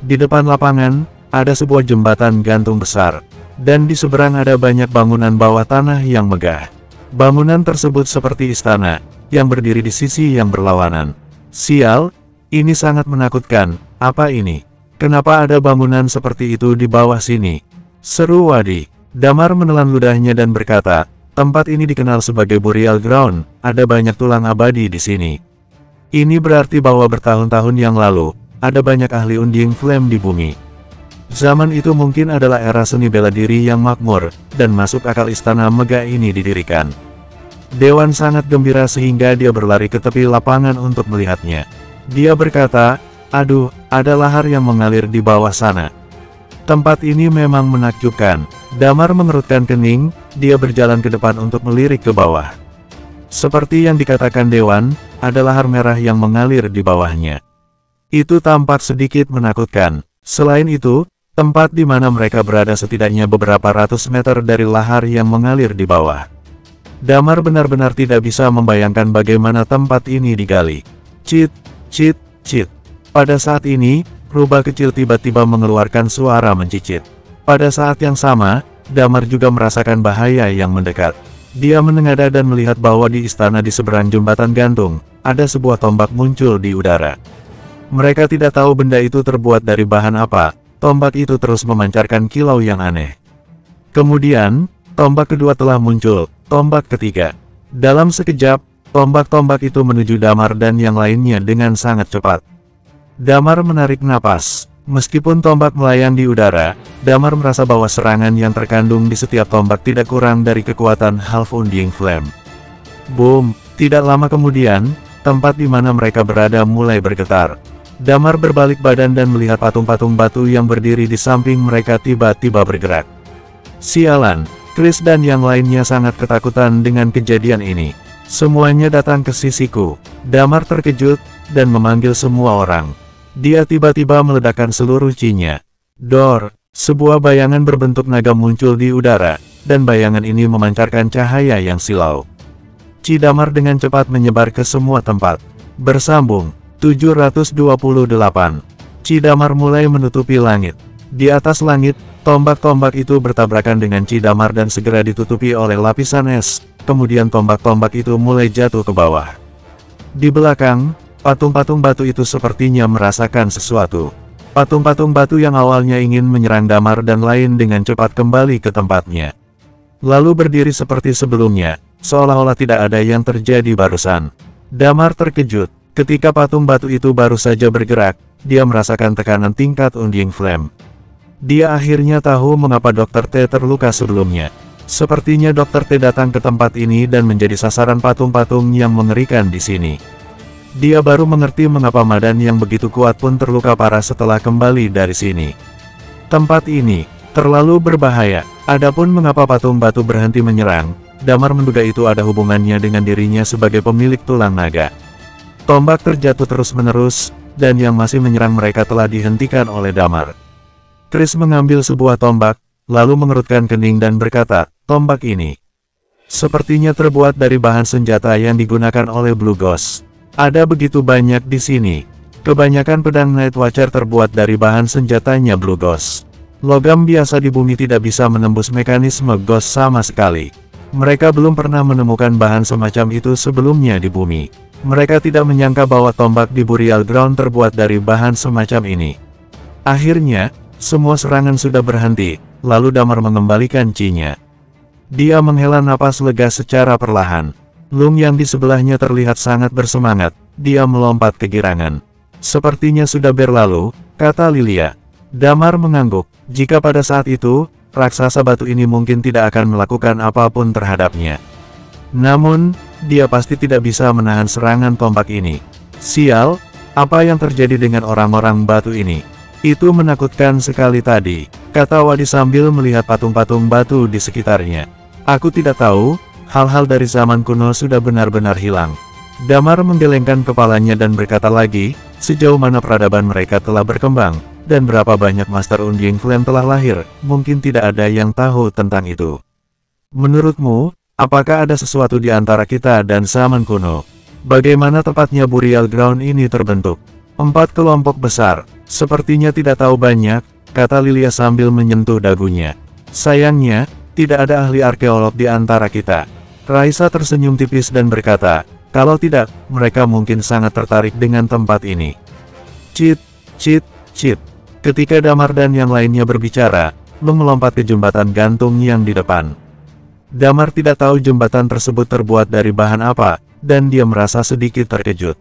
Di depan lapangan, ada sebuah jembatan gantung besar. Dan di seberang ada banyak bangunan bawah tanah yang megah. Bangunan tersebut seperti istana, yang berdiri di sisi yang berlawanan. Sial, ini sangat menakutkan. Apa ini? Kenapa ada bangunan seperti itu di bawah sini? Seru Wadi. Damar menelan ludahnya dan berkata, tempat ini dikenal sebagai Burial Ground, ada banyak tulang abadi di sini. Ini berarti bahwa bertahun-tahun yang lalu, ada banyak ahli Undying Flame di bumi. Zaman itu mungkin adalah era seni bela diri yang makmur, dan masuk akal istana megah ini didirikan. Dewan sangat gembira sehingga dia berlari ke tepi lapangan untuk melihatnya. Dia berkata, "Aduh, ada lahar yang mengalir di bawah sana. Tempat ini memang menakjubkan." Damar mengerutkan kening, dia berjalan ke depan untuk melirik ke bawah. Seperti yang dikatakan Dewan, ada lahar merah yang mengalir di bawahnya. Itu tampak sedikit menakutkan. Selain itu, tempat di mana mereka berada setidaknya beberapa ratus meter dari lahar yang mengalir di bawah. Damar benar-benar tidak bisa membayangkan bagaimana tempat ini digali. Cit, cit, cit. Pada saat ini, rubah kecil tiba-tiba mengeluarkan suara mencicit. Pada saat yang sama, Damar juga merasakan bahaya yang mendekat. Dia menengadah dan melihat bahwa di istana di seberang jembatan gantung, ada sebuah tombak muncul di udara. Mereka tidak tahu benda itu terbuat dari bahan apa, tombak itu terus memancarkan kilau yang aneh. Kemudian, tombak kedua telah muncul, tombak ketiga. Dalam sekejap, tombak-tombak itu menuju Damar dan yang lainnya dengan sangat cepat. Damar menarik napas. Meskipun tombak melayang di udara, Damar merasa bahwa serangan yang terkandung di setiap tombak tidak kurang dari kekuatan Half Undying Flame. Boom! Tidak lama kemudian, tempat di mana mereka berada mulai bergetar. Damar berbalik badan dan melihat patung-patung batu yang berdiri di samping mereka tiba-tiba bergerak. Sialan! Chris dan yang lainnya sangat ketakutan dengan kejadian ini. Semuanya datang ke sisiku. Damar terkejut, dan memanggil semua orang. Dia tiba-tiba meledakkan seluruh chi-nya. Dor! Sebuah bayangan berbentuk naga muncul di udara, dan bayangan ini memancarkan cahaya yang silau. Chi Damar dengan cepat menyebar ke semua tempat. Bersambung. 728. Chi Damar mulai menutupi langit. Di atas langit, tombak-tombak itu bertabrakan dengan Chi Damar dan segera ditutupi oleh lapisan es. Kemudian tombak-tombak itu mulai jatuh ke bawah. Di belakang, patung-patung batu itu sepertinya merasakan sesuatu. Patung-patung batu yang awalnya ingin menyerang Damar dan lain dengan cepat kembali ke tempatnya. Lalu berdiri seperti sebelumnya, seolah-olah tidak ada yang terjadi barusan. Damar terkejut. Ketika patung batu itu baru saja bergerak, dia merasakan tekanan tingkat Undying Flame. Dia akhirnya tahu mengapa Dr. T terluka sebelumnya. Sepertinya Dr. T datang ke tempat ini dan menjadi sasaran patung-patung yang mengerikan di sini. Dia baru mengerti mengapa Madan yang begitu kuat pun terluka parah setelah kembali dari sini. Tempat ini terlalu berbahaya. Adapun mengapa patung batu berhenti menyerang, Damar menduga itu ada hubungannya dengan dirinya sebagai pemilik tulang naga. Tombak terjatuh terus-menerus, dan yang masih menyerang mereka telah dihentikan oleh Damar. Chris mengambil sebuah tombak, lalu mengerutkan kening dan berkata, "Tombak ini sepertinya terbuat dari bahan senjata yang digunakan oleh Blue Ghost. Ada begitu banyak di sini. Kebanyakan pedang Night Watcher terbuat dari bahan senjatanya Blue Ghost. Logam biasa di bumi tidak bisa menembus mekanisme Ghost sama sekali. Mereka belum pernah menemukan bahan semacam itu sebelumnya di bumi. Mereka tidak menyangka bahwa tombak di Burial Ground terbuat dari bahan semacam ini." Akhirnya, semua serangan sudah berhenti, lalu Damar mengembalikan chi-nya. Dia menghela napas lega secara perlahan. Lung yang di sebelahnya terlihat sangat bersemangat, dia melompat kegirangan. "Sepertinya sudah berlalu," kata Lilia. Damar mengangguk. Jika pada saat itu, raksasa batu ini mungkin tidak akan melakukan apapun terhadapnya. Namun, dia pasti tidak bisa menahan serangan tombak ini. Sial, apa yang terjadi dengan orang-orang batu ini? Itu menakutkan sekali tadi, kata Wadi sambil melihat patung-patung batu di sekitarnya. "Aku tidak tahu. Hal-hal dari zaman kuno sudah benar-benar hilang." Damar menggelengkan kepalanya dan berkata lagi, "Sejauh mana peradaban mereka telah berkembang, dan berapa banyak Master Undying Flame telah lahir, mungkin tidak ada yang tahu tentang itu. Menurutmu, apakah ada sesuatu di antara kita dan zaman kuno? Bagaimana tepatnya Burial Ground ini terbentuk?" 4 kelompok besar, sepertinya tidak tahu banyak, kata Lilia sambil menyentuh dagunya. "Sayangnya, tidak ada ahli arkeolog di antara kita." Raisa tersenyum tipis dan berkata, "Kalau tidak, mereka mungkin sangat tertarik dengan tempat ini." Cit, cit, cit. Ketika Damar dan yang lainnya berbicara, Lung melompat ke jembatan gantung yang di depan. Damar tidak tahu jembatan tersebut terbuat dari bahan apa, dan dia merasa sedikit terkejut.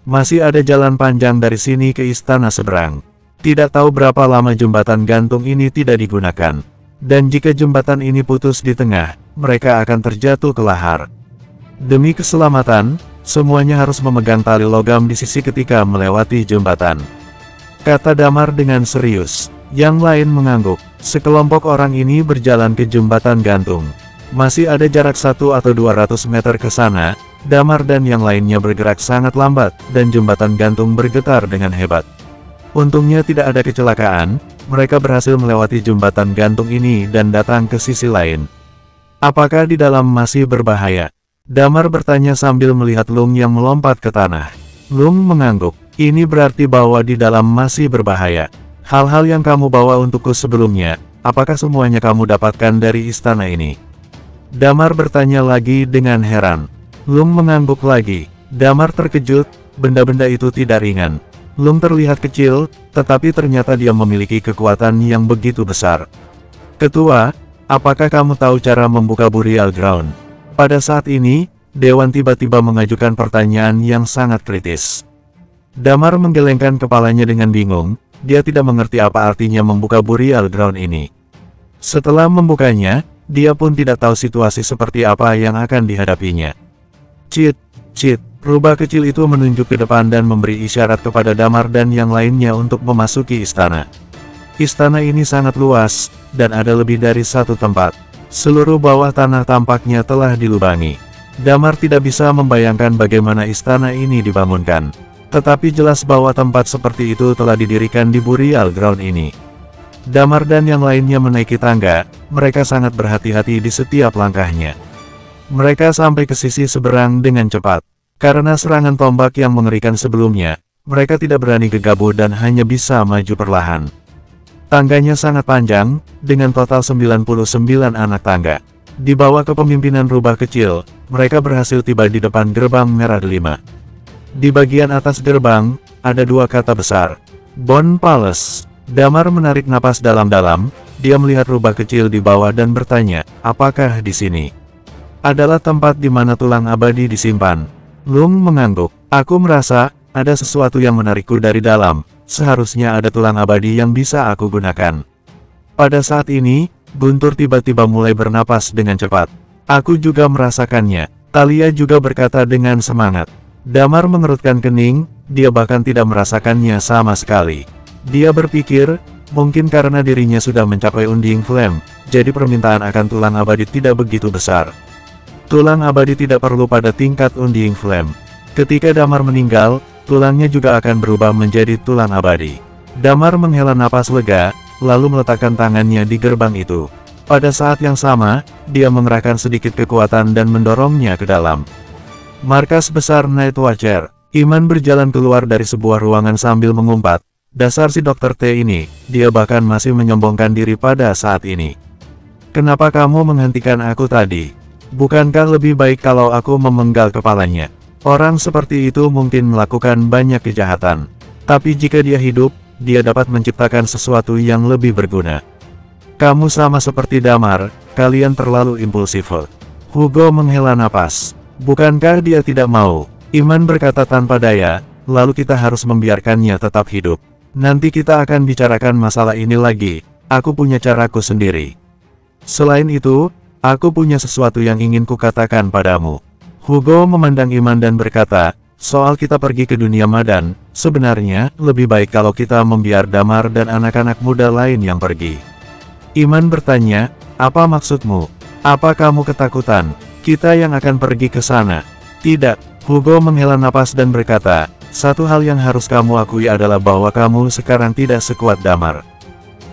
Masih ada jalan panjang dari sini ke istana seberang. Tidak tahu berapa lama jembatan gantung ini tidak digunakan. Dan jika jembatan ini putus di tengah, mereka akan terjatuh ke lahar. Demi keselamatan, semuanya harus memegang tali logam di sisi ketika melewati jembatan. Kata Damar dengan serius. Yang lain mengangguk. Sekelompok orang ini berjalan ke jembatan gantung. Masih ada jarak 1 atau 200 meter ke sana. Damar dan yang lainnya bergerak sangat lambat, dan jembatan gantung bergetar dengan hebat. Untungnya tidak ada kecelakaan, mereka berhasil melewati jembatan gantung ini dan datang ke sisi lain. Apakah di dalam masih berbahaya? Damar bertanya sambil melihat Lung yang melompat ke tanah. Lung mengangguk, ini berarti bahwa di dalam masih berbahaya. Hal-hal yang kamu bawa untukku sebelumnya, apakah semuanya kamu dapatkan dari istana ini? Damar bertanya lagi dengan heran. Lung mengangguk lagi. Damar terkejut, benda-benda itu tidak ringan. Lung terlihat kecil, tetapi ternyata dia memiliki kekuatan yang begitu besar. Ketua, apakah kamu tahu cara membuka Burial Ground? Pada saat ini, Dewan tiba-tiba mengajukan pertanyaan yang sangat kritis. Damar menggelengkan kepalanya dengan bingung, dia tidak mengerti apa artinya membuka Burial Ground ini. Setelah membukanya, dia pun tidak tahu situasi seperti apa yang akan dihadapinya. Cit, rubah kecil itu menunjuk ke depan dan memberi isyarat kepada Damar dan yang lainnya untuk memasuki istana. Istana ini sangat luas, dan ada lebih dari satu tempat. Seluruh bawah tanah tampaknya telah dilubangi. Damar tidak bisa membayangkan bagaimana istana ini dibangunkan. Tetapi jelas bahwa tempat seperti itu telah didirikan di Burial Ground ini. Damar dan yang lainnya menaiki tangga, mereka sangat berhati-hati di setiap langkahnya. Mereka sampai ke sisi seberang dengan cepat. Karena serangan tombak yang mengerikan sebelumnya, mereka tidak berani gegabah dan hanya bisa maju perlahan. Tangganya sangat panjang, dengan total 99 anak tangga. Di bawah kepemimpinan rubah kecil, mereka berhasil tiba di depan gerbang merah 5. Di bagian atas gerbang, ada dua kata besar. Bone Palace. Damar menarik napas dalam-dalam, dia melihat rubah kecil di bawah dan bertanya, apakah di sini adalah tempat di mana tulang abadi disimpan? Lung mengangguk. Aku merasa, ada sesuatu yang menarikku dari dalam, seharusnya ada tulang abadi yang bisa aku gunakan. Pada saat ini, Guntur tiba-tiba mulai bernapas dengan cepat. Aku juga merasakannya. Talia juga berkata dengan semangat. Damar mengerutkan kening, dia bahkan tidak merasakannya sama sekali. Dia berpikir, mungkin karena dirinya sudah mencapai Undying Flame, jadi permintaan akan tulang abadi tidak begitu besar. Tulang abadi tidak perlu pada tingkat Undying Flame. Ketika Damar meninggal, tulangnya juga akan berubah menjadi tulang abadi. Damar menghela napas lega, lalu meletakkan tangannya di gerbang itu. Pada saat yang sama, dia mengerahkan sedikit kekuatan dan mendorongnya ke dalam. Markas besar Night Watcher. Iman berjalan keluar dari sebuah ruangan sambil mengumpat. Dasar si Dr. T ini, dia bahkan masih menyombongkan diri pada saat ini. Kenapa kamu menghentikan aku tadi? Bukankah lebih baik kalau aku memenggal kepalanya? Orang seperti itu mungkin melakukan banyak kejahatan. Tapi jika dia hidup, dia dapat menciptakan sesuatu yang lebih berguna. Kamu sama seperti Damar, kalian terlalu impulsif. Hugo menghela napas. Bukankah dia tidak mau? Iman berkata tanpa daya, lalu kita harus membiarkannya tetap hidup. Nanti kita akan bicarakan masalah ini lagi, aku punya caraku sendiri. Selain itu, aku punya sesuatu yang ingin kukatakan padamu. Hugo memandang Iman dan berkata, soal kita pergi ke dunia Madan, sebenarnya, lebih baik kalau kita membiar Damar dan anak-anak muda lain yang pergi. Iman bertanya, apa maksudmu? Apa kamu ketakutan? Kita yang akan pergi ke sana. Tidak, Hugo menghela napas dan berkata, satu hal yang harus kamu akui adalah bahwa kamu sekarang tidak sekuat Damar.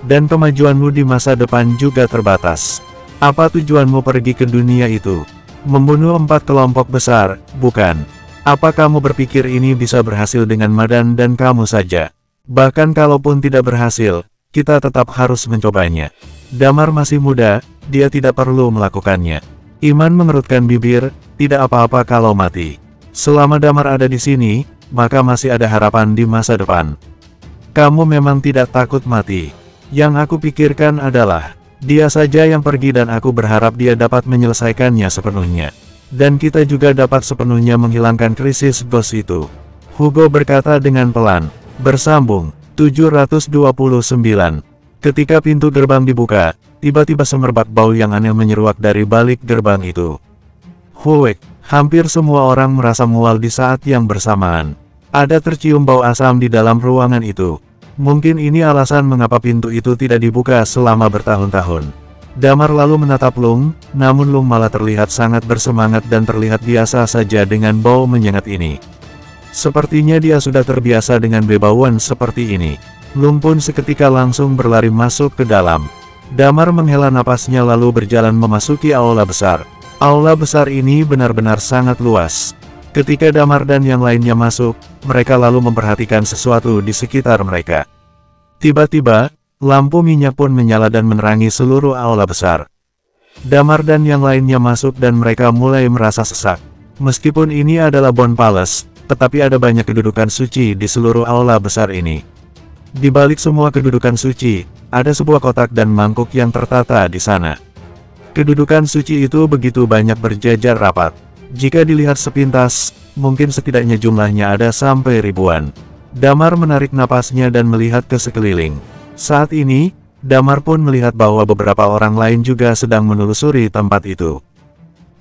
Dan kemajuanmu di masa depan juga terbatas. Apa tujuanmu pergi ke dunia itu? Membunuh 4 kelompok besar, bukan? Apa kamu berpikir ini bisa berhasil dengan Madan dan kamu saja? Bahkan kalaupun tidak berhasil, kita tetap harus mencobanya. Damar masih muda, dia tidak perlu melakukannya. Iman mengerutkan bibir, tidak apa-apa kalau mati. Selama Damar ada di sini, maka masih ada harapan di masa depan. Kamu memang tidak takut mati. Yang aku pikirkan adalah, dia saja yang pergi dan aku berharap dia dapat menyelesaikannya sepenuhnya. Dan kita juga dapat sepenuhnya menghilangkan krisis Ghost itu. Hugo berkata dengan pelan. Bersambung, 729. Ketika pintu gerbang dibuka, tiba-tiba semerbak bau yang aneh menyeruak dari balik gerbang itu. Huek, hampir semua orang merasa mual di saat yang bersamaan. Ada tercium bau asam di dalam ruangan itu. Mungkin ini alasan mengapa pintu itu tidak dibuka selama bertahun-tahun. Damar lalu menatap Lung, namun Lung malah terlihat sangat bersemangat dan terlihat biasa saja dengan bau menyengat ini. Sepertinya dia sudah terbiasa dengan bebauan seperti ini. Lung pun seketika langsung berlari masuk ke dalam. Damar menghela napasnya lalu berjalan memasuki aula besar. Aula besar ini benar-benar sangat luas. Ketika Damar dan yang lainnya masuk, mereka lalu memperhatikan sesuatu di sekitar mereka. Tiba-tiba, lampu minyak pun menyala dan menerangi seluruh aula besar. Damar dan yang lainnya masuk dan mereka mulai merasa sesak. Meskipun ini adalah Bone Palace, tetapi ada banyak kedudukan suci di seluruh aula besar ini. Di balik semua kedudukan suci, ada sebuah kotak dan mangkuk yang tertata di sana. Kedudukan suci itu begitu banyak berjajar rapat. Jika dilihat sepintas, mungkin setidaknya jumlahnya ada sampai ribuan. Damar menarik napasnya dan melihat ke sekeliling. Saat ini, Damar pun melihat bahwa beberapa orang lain juga sedang menelusuri tempat itu.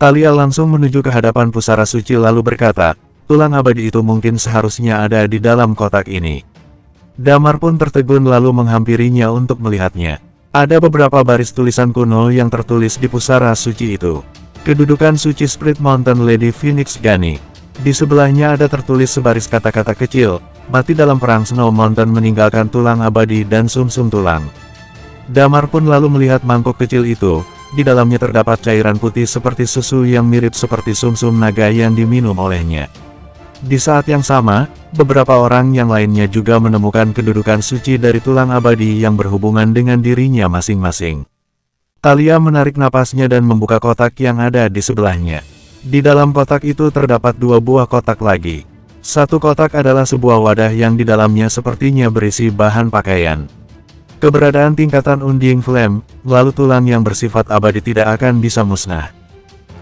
Talia langsung menuju ke hadapan pusara suci lalu berkata, tulang abadi itu mungkin seharusnya ada di dalam kotak ini. Damar pun tertegun lalu menghampirinya untuk melihatnya. Ada beberapa baris tulisan kuno yang tertulis di pusara suci itu. Kedudukan suci Spirit Mountain Lady Phoenix Gani. Di sebelahnya ada tertulis sebaris kata-kata kecil, mati dalam perang Snow Mountain meninggalkan tulang abadi dan sumsum tulang. Damar pun lalu melihat mangkuk kecil itu. Di dalamnya terdapat cairan putih seperti susu yang mirip seperti sumsum naga yang diminum olehnya. Di saat yang sama, beberapa orang yang lainnya juga menemukan kedudukan suci dari tulang abadi yang berhubungan dengan dirinya masing-masing. Talia menarik napasnya dan membuka kotak yang ada di sebelahnya. Di dalam kotak itu terdapat dua buah kotak lagi. Satu kotak adalah sebuah wadah yang di dalamnya sepertinya berisi bahan pakaian. Keberadaan tingkatan Undying Flame, lalu tulang yang bersifat abadi tidak akan bisa musnah.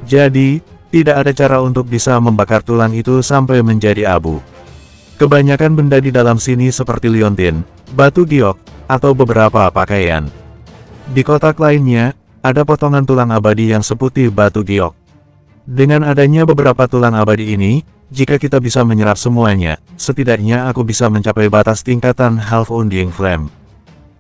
Jadi, tidak ada cara untuk bisa membakar tulang itu sampai menjadi abu. Kebanyakan benda di dalam sini seperti liontin, batu giok, atau beberapa pakaian. Di kotak lainnya, ada potongan tulang abadi yang seputih batu giok. Dengan adanya beberapa tulang abadi ini, jika kita bisa menyerap semuanya, setidaknya aku bisa mencapai batas tingkatan Half Undying Flame.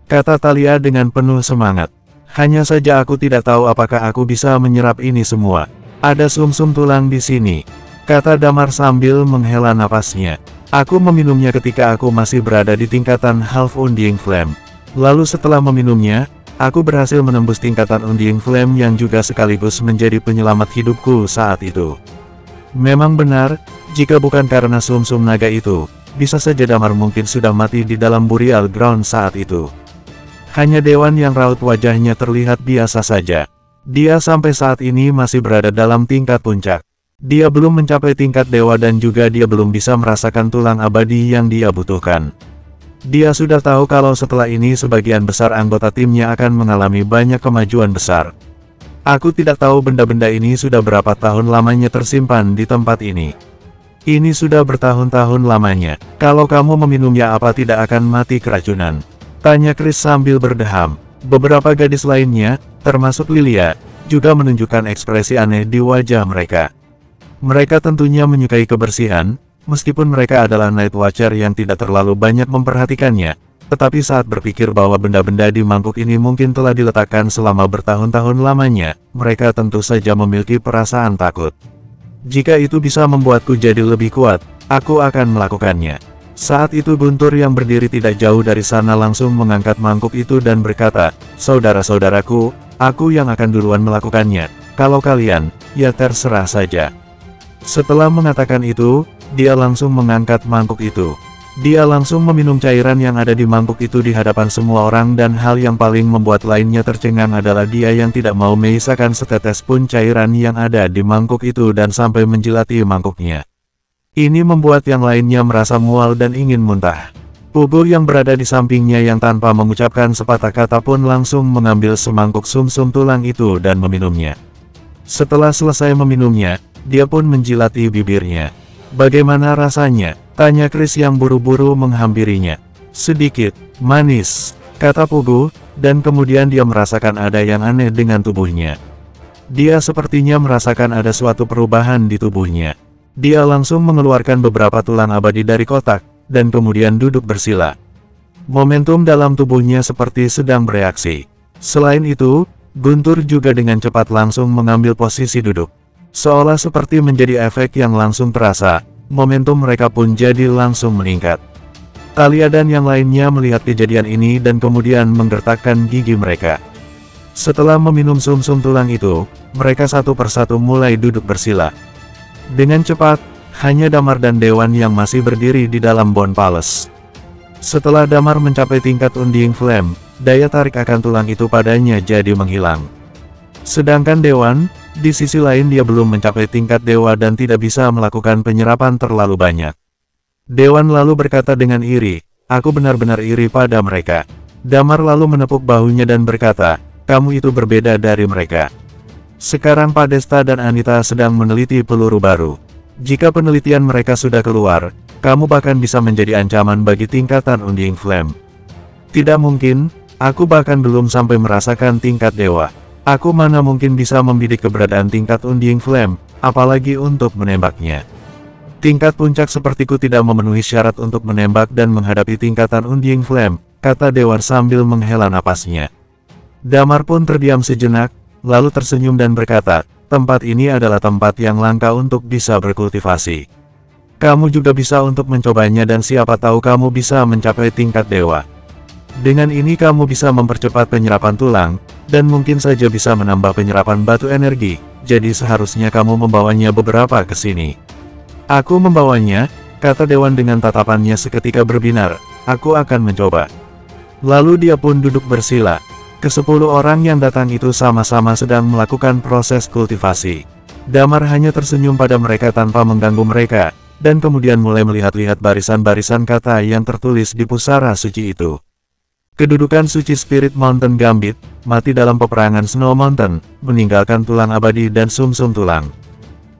Kata Talia dengan penuh semangat. Hanya saja aku tidak tahu apakah aku bisa menyerap ini semua. Ada sumsum tulang di sini, kata Damar sambil menghela napasnya. Aku meminumnya ketika aku masih berada di tingkatan Half Undying Flame. Lalu setelah meminumnya, aku berhasil menembus tingkatan Undying Flame yang juga sekaligus menjadi penyelamat hidupku saat itu. Memang benar, jika bukan karena sumsum naga itu, bisa saja Damar mungkin sudah mati di dalam Burial Ground saat itu. Hanya Dewan yang raut wajahnya terlihat biasa saja. Dia sampai saat ini masih berada dalam tingkat puncak. Dia belum mencapai tingkat dewa dan juga dia belum bisa merasakan tulang abadi yang dia butuhkan. Dia sudah tahu kalau setelah ini sebagian besar anggota timnya akan mengalami banyak kemajuan besar. Aku tidak tahu benda-benda ini sudah berapa tahun lamanya tersimpan di tempat ini. Ini sudah bertahun-tahun lamanya. Kalau kamu meminumnya apa tidak akan mati keracunan? Tanya Chris sambil berdeham. Beberapa gadis lainnya, termasuk Lilia, juga menunjukkan ekspresi aneh di wajah mereka. Mereka tentunya menyukai kebersihan, meskipun mereka adalah Night Watcher yang tidak terlalu banyak memperhatikannya, tetapi saat berpikir bahwa benda-benda di mangkuk ini mungkin telah diletakkan selama bertahun-tahun lamanya, mereka tentu saja memiliki perasaan takut. Jika itu bisa membuatku jadi lebih kuat, aku akan melakukannya. Saat itu Guntur yang berdiri tidak jauh dari sana langsung mengangkat mangkuk itu dan berkata, saudara-saudaraku, aku yang akan duluan melakukannya. Kalau kalian, ya terserah saja. Setelah mengatakan itu, dia langsung mengangkat mangkuk itu. Dia langsung meminum cairan yang ada di mangkuk itu di hadapan semua orang dan hal yang paling membuat lainnya tercengang adalah dia yang tidak mau menyisakan setetes pun cairan yang ada di mangkuk itu dan sampai menjilati mangkuknya. Ini membuat yang lainnya merasa mual dan ingin muntah. Pugu yang berada di sampingnya yang tanpa mengucapkan sepatah kata pun langsung mengambil semangkuk sumsum tulang itu dan meminumnya. Setelah selesai meminumnya, dia pun menjilati bibirnya. Bagaimana rasanya? Tanya Chris yang buru-buru menghampirinya. Sedikit, manis, kata Pugu, dan kemudian dia merasakan ada yang aneh dengan tubuhnya. Dia sepertinya merasakan ada suatu perubahan di tubuhnya. Dia langsung mengeluarkan beberapa tulang abadi dari kotak, dan kemudian duduk bersila. Momentum dalam tubuhnya seperti sedang bereaksi. Selain itu, Guntur juga dengan cepat langsung mengambil posisi duduk. Seolah seperti menjadi efek yang langsung terasa, momentum mereka pun jadi langsung meningkat. Talia dan yang lainnya melihat kejadian ini dan kemudian menggertakkan gigi mereka. Setelah meminum sumsum tulang itu, mereka satu persatu mulai duduk bersila. Dengan cepat, hanya Damar dan Dewan yang masih berdiri di dalam Bone Palace. Setelah Damar mencapai tingkat Undying Flame, daya tarik akan tulang itu padanya jadi menghilang. Sedangkan Dewan, di sisi lain dia belum mencapai tingkat dewa dan tidak bisa melakukan penyerapan terlalu banyak. Dewan lalu berkata dengan iri, aku benar-benar iri pada mereka. Damar lalu menepuk bahunya dan berkata, kamu itu berbeda dari mereka. Sekarang Padesta dan Anita sedang meneliti peluru baru. Jika penelitian mereka sudah keluar, kamu bahkan bisa menjadi ancaman bagi tingkatan Undying Flame. Tidak mungkin, aku bahkan belum sampai merasakan tingkat dewa. Aku mana mungkin bisa membidik keberadaan tingkat Undying Flame, apalagi untuk menembaknya. Tingkat puncak sepertiku tidak memenuhi syarat untuk menembak dan menghadapi tingkatan Undying Flame, kata Dewan sambil menghela napasnya. Damar pun terdiam sejenak, lalu tersenyum dan berkata, tempat ini adalah tempat yang langka untuk bisa berkultivasi. Kamu juga bisa untuk mencobanya dan siapa tahu kamu bisa mencapai tingkat dewa. Dengan ini kamu bisa mempercepat penyerapan tulang, dan mungkin saja bisa menambah penyerapan batu energi, jadi seharusnya kamu membawanya beberapa ke sini. Aku membawanya, kata Dewan dengan tatapannya seketika berbinar, aku akan mencoba. Lalu dia pun duduk bersila. Ke-10 orang yang datang itu sama-sama sedang melakukan proses kultivasi. Damar hanya tersenyum pada mereka tanpa mengganggu mereka, dan kemudian mulai melihat-lihat barisan-barisan kata yang tertulis di pusara suci itu. Kedudukan suci Spirit Mountain Gambit, mati dalam peperangan Snow Mountain, meninggalkan tulang abadi dan sumsum tulang.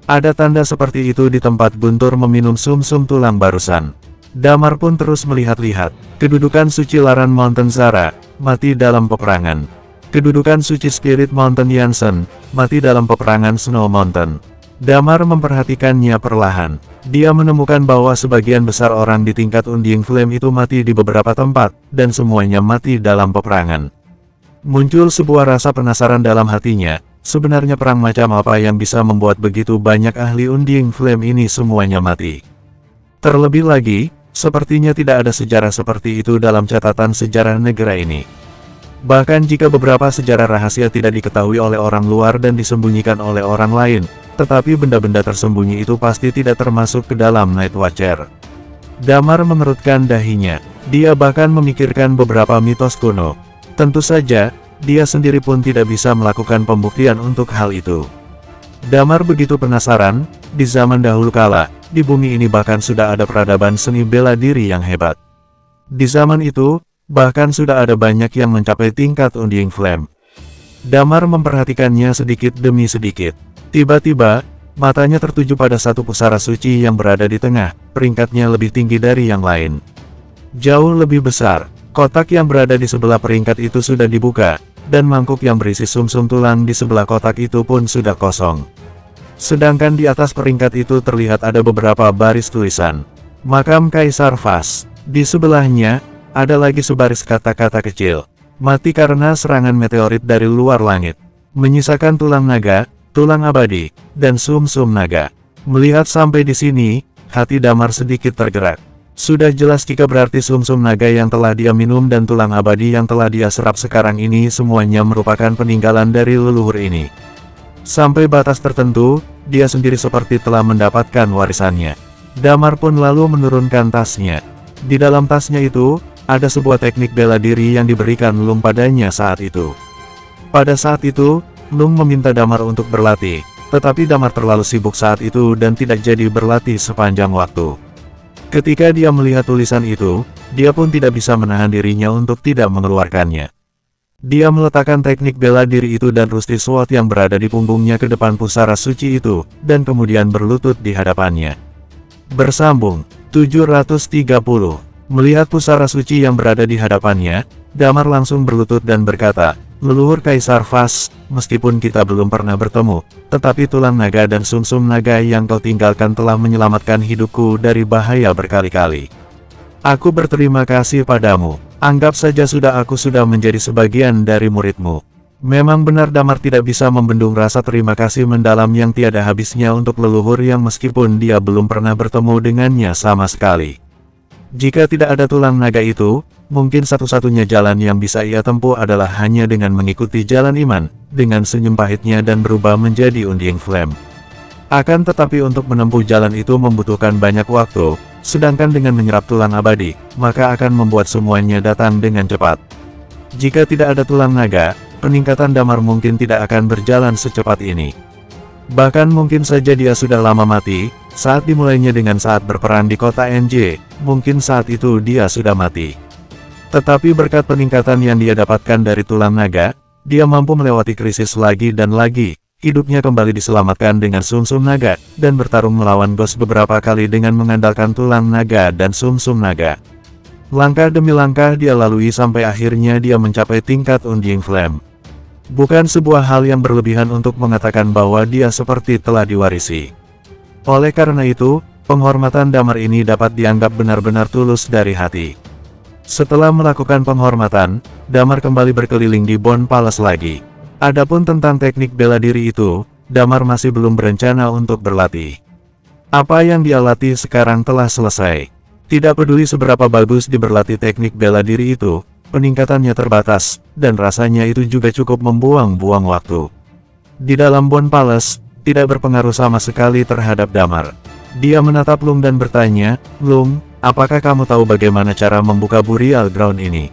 Ada tanda seperti itu di tempat Guntur meminum sumsum tulang barusan. Damar pun terus melihat-lihat. Kedudukan suci Laran Mountain Zara, mati dalam peperangan. Kedudukan suci Spirit Mountain Yansen, mati dalam peperangan Snow Mountain. Damar memperhatikannya perlahan. Dia menemukan bahwa sebagian besar orang di tingkat Undying Flame itu mati di beberapa tempat, dan semuanya mati dalam peperangan. Muncul sebuah rasa penasaran dalam hatinya. Sebenarnya perang macam apa yang bisa membuat begitu banyak ahli Undying Flame ini semuanya mati? Terlebih lagi, sepertinya tidak ada sejarah seperti itu dalam catatan sejarah negara ini. Bahkan jika beberapa sejarah rahasia tidak diketahui oleh orang luar dan disembunyikan oleh orang lain, tetapi benda-benda tersembunyi itu pasti tidak termasuk ke dalam Night Watcher. Damar mengerutkan dahinya. Dia bahkan memikirkan beberapa mitos kuno. Tentu saja, dia sendiri pun tidak bisa melakukan pembuktian untuk hal itu. Damar begitu penasaran, di zaman dahulu kala, di bumi ini bahkan sudah ada peradaban seni bela diri yang hebat. Di zaman itu, bahkan sudah ada banyak yang mencapai tingkat Undying Flame. Damar memperhatikannya sedikit demi sedikit. Tiba-tiba, matanya tertuju pada satu pusara suci yang berada di tengah, peringkatnya lebih tinggi dari yang lain. Jauh lebih besar, kotak yang berada di sebelah peringkat itu sudah dibuka, dan mangkuk yang berisi sumsum tulang di sebelah kotak itu pun sudah kosong. Sedangkan di atas peringkat itu terlihat ada beberapa baris tulisan. Makam Kaisar Vas. Di sebelahnya, ada lagi sebaris kata-kata kecil. Mati karena serangan meteorit dari luar langit. Menyisakan tulang naga, tulang abadi, dan sumsum naga. Melihat sampai di sini, hati Damar sedikit tergerak. Sudah jelas jika berarti sumsum naga yang telah dia minum dan tulang abadi yang telah dia serap sekarang ini semuanya merupakan peninggalan dari leluhur ini. Sampai batas tertentu, dia sendiri seperti telah mendapatkan warisannya. Damar pun lalu menurunkan tasnya. Di dalam tasnya itu, ada sebuah teknik bela diri yang diberikan Lung padanya saat itu. Pada saat itu, Lung meminta Damar untuk berlatih, tetapi Damar terlalu sibuk saat itu dan tidak jadi berlatih sepanjang waktu. Ketika dia melihat tulisan itu, dia pun tidak bisa menahan dirinya untuk tidak mengeluarkannya. Dia meletakkan teknik bela diri itu dan Rusty Sword yang berada di punggungnya ke depan pusara suci itu, dan kemudian berlutut di hadapannya. Bersambung, 730. Melihat pusara suci yang berada di hadapannya, Damar langsung berlutut dan berkata, "Leluhur Kaisar Vas, meskipun kita belum pernah bertemu, tetapi tulang naga dan sumsum naga yang kau tinggalkan telah menyelamatkan hidupku dari bahaya berkali-kali. Aku berterima kasih padamu. Anggap saja aku sudah menjadi sebagian dari muridmu." Memang benar Damar tidak bisa membendung rasa terima kasih mendalam yang tiada habisnya untuk leluhur yang meskipun dia belum pernah bertemu dengannya sama sekali. Jika tidak ada tulang naga itu, mungkin satu-satunya jalan yang bisa ia tempuh adalah hanya dengan mengikuti jalan iman, dengan senyum pahitnya dan berubah menjadi Undying Flame. Akan tetapi untuk menempuh jalan itu membutuhkan banyak waktu, sedangkan dengan menyerap tulang abadi, maka akan membuat semuanya datang dengan cepat. Jika tidak ada tulang naga, peningkatan Damar mungkin tidak akan berjalan secepat ini. Bahkan mungkin saja dia sudah lama mati, saat dimulainya dengan saat berperan di kota NJ, mungkin saat itu dia sudah mati. Tetapi berkat peningkatan yang dia dapatkan dari tulang naga, dia mampu melewati krisis lagi dan lagi, hidupnya kembali diselamatkan dengan sumsum naga, dan bertarung melawan Ghost beberapa kali dengan mengandalkan tulang naga dan sumsum naga. Langkah demi langkah dia lalui sampai akhirnya dia mencapai tingkat Undying Flame. Bukan sebuah hal yang berlebihan untuk mengatakan bahwa dia seperti telah diwarisi. Oleh karena itu, penghormatan Damar ini dapat dianggap benar-benar tulus dari hati. Setelah melakukan penghormatan, Damar kembali berkeliling di Bone Palace lagi. Adapun tentang teknik bela diri itu, Damar masih belum berencana untuk berlatih. Apa yang dia latih sekarang telah selesai. Tidak peduli seberapa bagus dia berlatih teknik bela diri itu, peningkatannya terbatas, dan rasanya itu juga cukup membuang-buang waktu. Di dalam Bone Palace, tidak berpengaruh sama sekali terhadap Damar. Dia menatap Lung dan bertanya, "Lung, apakah kamu tahu bagaimana cara membuka Burial Ground ini?"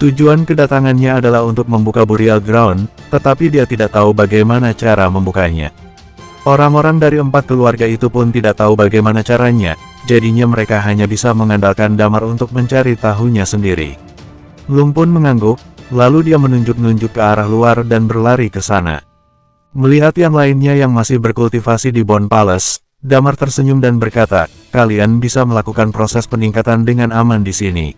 Tujuan kedatangannya adalah untuk membuka Burial Ground, tetapi dia tidak tahu bagaimana cara membukanya. Orang-orang dari 4 keluarga itu pun tidak tahu bagaimana caranya, jadinya mereka hanya bisa mengandalkan Damar untuk mencari tahunya sendiri. Lung pun mengangguk, lalu dia menunjuk-nunjuk ke arah luar dan berlari ke sana. Melihat yang lainnya yang masih berkultivasi di Bone Palace, Damar tersenyum dan berkata, "Kalian bisa melakukan proses peningkatan dengan aman di sini.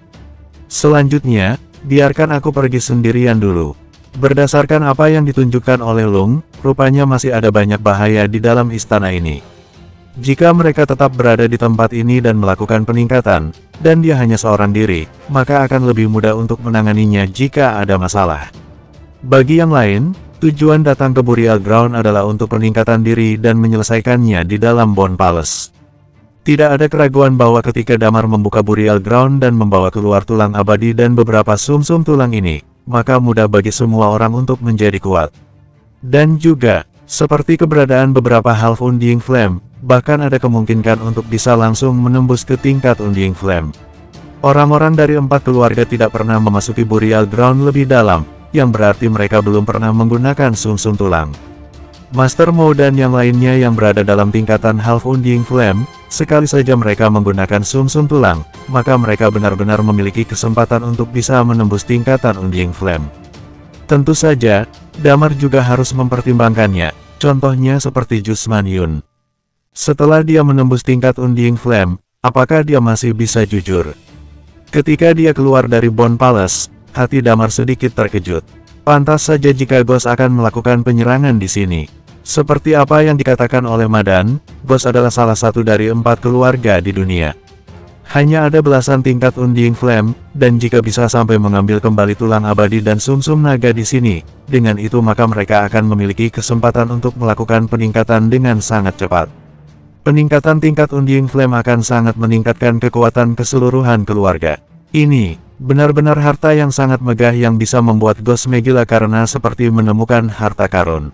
Selanjutnya, biarkan aku pergi sendirian dulu." Berdasarkan apa yang ditunjukkan oleh Lung, rupanya masih ada banyak bahaya di dalam istana ini. Jika mereka tetap berada di tempat ini dan melakukan peningkatan, dan dia hanya seorang diri, maka akan lebih mudah untuk menanganinya jika ada masalah. Bagi yang lain, tujuan datang ke Burial Ground adalah untuk peningkatan diri dan menyelesaikannya di dalam Bone Palace. Tidak ada keraguan bahwa ketika Damar membuka Burial Ground dan membawa keluar tulang abadi dan beberapa sumsum tulang ini, maka mudah bagi semua orang untuk menjadi kuat. Dan juga, seperti keberadaan beberapa Half Undying Flame, bahkan ada kemungkinan untuk bisa langsung menembus ke tingkat Undying Flame. Orang-orang dari 4 keluarga tidak pernah memasuki Burial Ground lebih dalam, yang berarti mereka belum pernah menggunakan sumsum tulang. Master Mo dan yang lainnya yang berada dalam tingkatan Half Undying Flame, sekali saja mereka menggunakan sumsum tulang, maka mereka benar-benar memiliki kesempatan untuk bisa menembus tingkatan Undying Flame. Tentu saja, Damar juga harus mempertimbangkannya, contohnya seperti Jusman Yun. Setelah dia menembus tingkat Undying Flame, apakah dia masih bisa jujur? Ketika dia keluar dari Bone Palace, hati Damar sedikit terkejut. Pantas saja jika Ghost akan melakukan penyerangan di sini. Seperti apa yang dikatakan oleh Madan, Ghost adalah salah satu dari 4 keluarga di dunia. Hanya ada belasan tingkat Undying Flame, dan jika bisa sampai mengambil kembali tulang abadi dan sumsum naga di sini, dengan itu maka mereka akan memiliki kesempatan untuk melakukan peningkatan dengan sangat cepat. Peningkatan tingkat Undying Flame akan sangat meningkatkan kekuatan keseluruhan keluarga. Ini benar-benar harta yang sangat megah yang bisa membuat Ghost menggila karena seperti menemukan harta karun.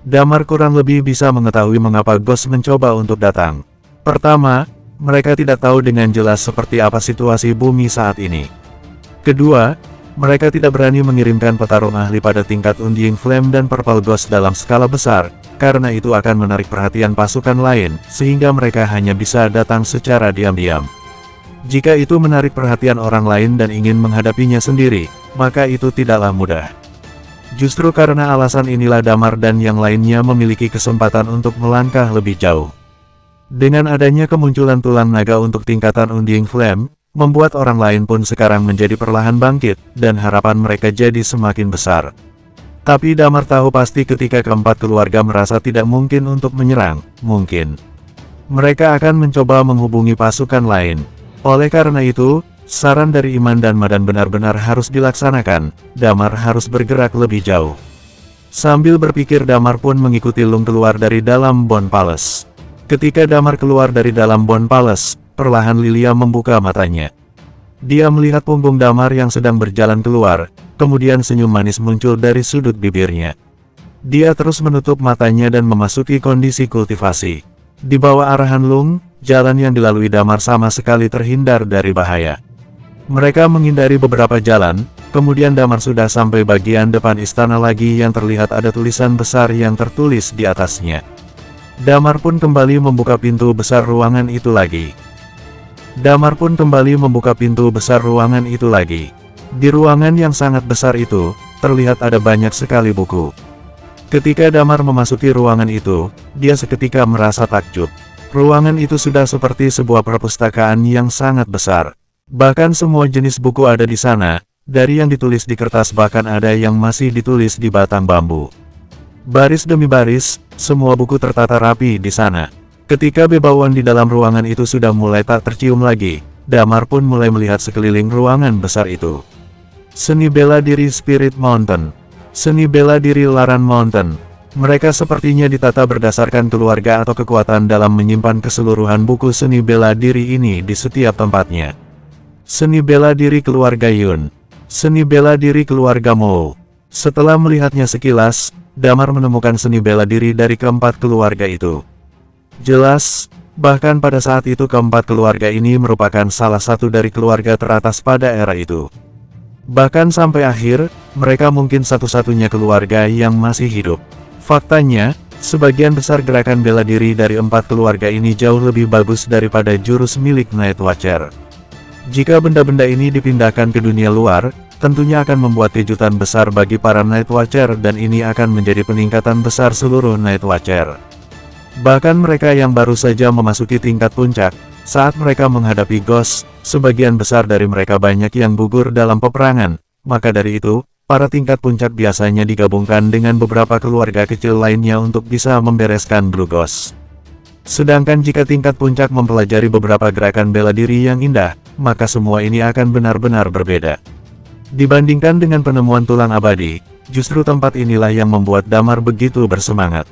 Damar kurang lebih bisa mengetahui mengapa Ghost mencoba untuk datang. Pertama, mereka tidak tahu dengan jelas seperti apa situasi bumi saat ini. Kedua, mereka tidak berani mengirimkan petarung ahli pada tingkat Undying Flame dan Purple Ghost dalam skala besar, karena itu akan menarik perhatian pasukan lain, sehingga mereka hanya bisa datang secara diam-diam. Jika itu menarik perhatian orang lain dan ingin menghadapinya sendiri, maka itu tidaklah mudah. Justru karena alasan inilah Damar dan yang lainnya memiliki kesempatan untuk melangkah lebih jauh. Dengan adanya kemunculan tulang naga untuk tingkatan Undying Flame, membuat orang lain pun sekarang menjadi perlahan bangkit, dan harapan mereka jadi semakin besar. Tapi Damar tahu pasti ketika keempat keluarga merasa tidak mungkin untuk menyerang, mungkin mereka akan mencoba menghubungi pasukan lain. Oleh karena itu, saran dari Iman dan Madan benar-benar harus dilaksanakan. Damar harus bergerak lebih jauh. Sambil berpikir Damar pun mengikuti Lung keluar dari dalam Bone Palace. Ketika Damar keluar dari dalam Bone Palace, perlahan Lilia membuka matanya. Dia melihat punggung Damar yang sedang berjalan keluar, kemudian senyum manis muncul dari sudut bibirnya. Dia terus menutup matanya dan memasuki kondisi kultivasi. Di bawah arahan Lung, jalan yang dilalui Damar sama sekali terhindar dari bahaya. Mereka menghindari beberapa jalan, kemudian Damar sudah sampai bagian depan istana lagi yang terlihat ada tulisan besar yang tertulis di atasnya. Damar pun kembali membuka pintu besar ruangan itu lagi. Di ruangan yang sangat besar itu, terlihat ada banyak sekali buku. Ketika Damar memasuki ruangan itu, dia seketika merasa takjub. Ruangan itu sudah seperti sebuah perpustakaan yang sangat besar. Bahkan semua jenis buku ada di sana, dari yang ditulis di kertas bahkan ada yang masih ditulis di batang bambu. Baris demi baris, semua buku tertata rapi di sana. Ketika bebauan di dalam ruangan itu sudah mulai tak tercium lagi, Damar pun mulai melihat sekeliling ruangan besar itu. Seni bela diri Spirit Mountain. Seni bela diri Laran Mountain. Mereka sepertinya ditata berdasarkan keluarga atau kekuatan dalam menyimpan keseluruhan buku seni bela diri ini di setiap tempatnya. Seni bela diri keluarga Yun. Seni bela diri keluarga Mo. Setelah melihatnya sekilas, Damar menemukan seni bela diri dari keempat keluarga itu. Jelas, bahkan pada saat itu keempat keluarga ini merupakan salah satu dari keluarga teratas pada era itu. Bahkan sampai akhir, mereka mungkin satu-satunya keluarga yang masih hidup. Faktanya, sebagian besar gerakan bela diri dari empat keluarga ini jauh lebih bagus daripada jurus milik Night Watcher. Jika benda-benda ini dipindahkan ke dunia luar, tentunya akan membuat kejutan besar bagi para Night Watcher dan ini akan menjadi peningkatan besar seluruh Night Watcher. Bahkan mereka yang baru saja memasuki tingkat puncak, saat mereka menghadapi Ghost, sebagian besar dari mereka banyak yang gugur dalam peperangan, maka dari itu, para tingkat puncak biasanya digabungkan dengan beberapa keluarga kecil lainnya untuk bisa membereskan Blue Ghost. Sedangkan jika tingkat puncak mempelajari beberapa gerakan bela diri yang indah, maka semua ini akan benar-benar berbeda. Dibandingkan dengan penemuan tulang abadi, justru tempat inilah yang membuat Damar begitu bersemangat.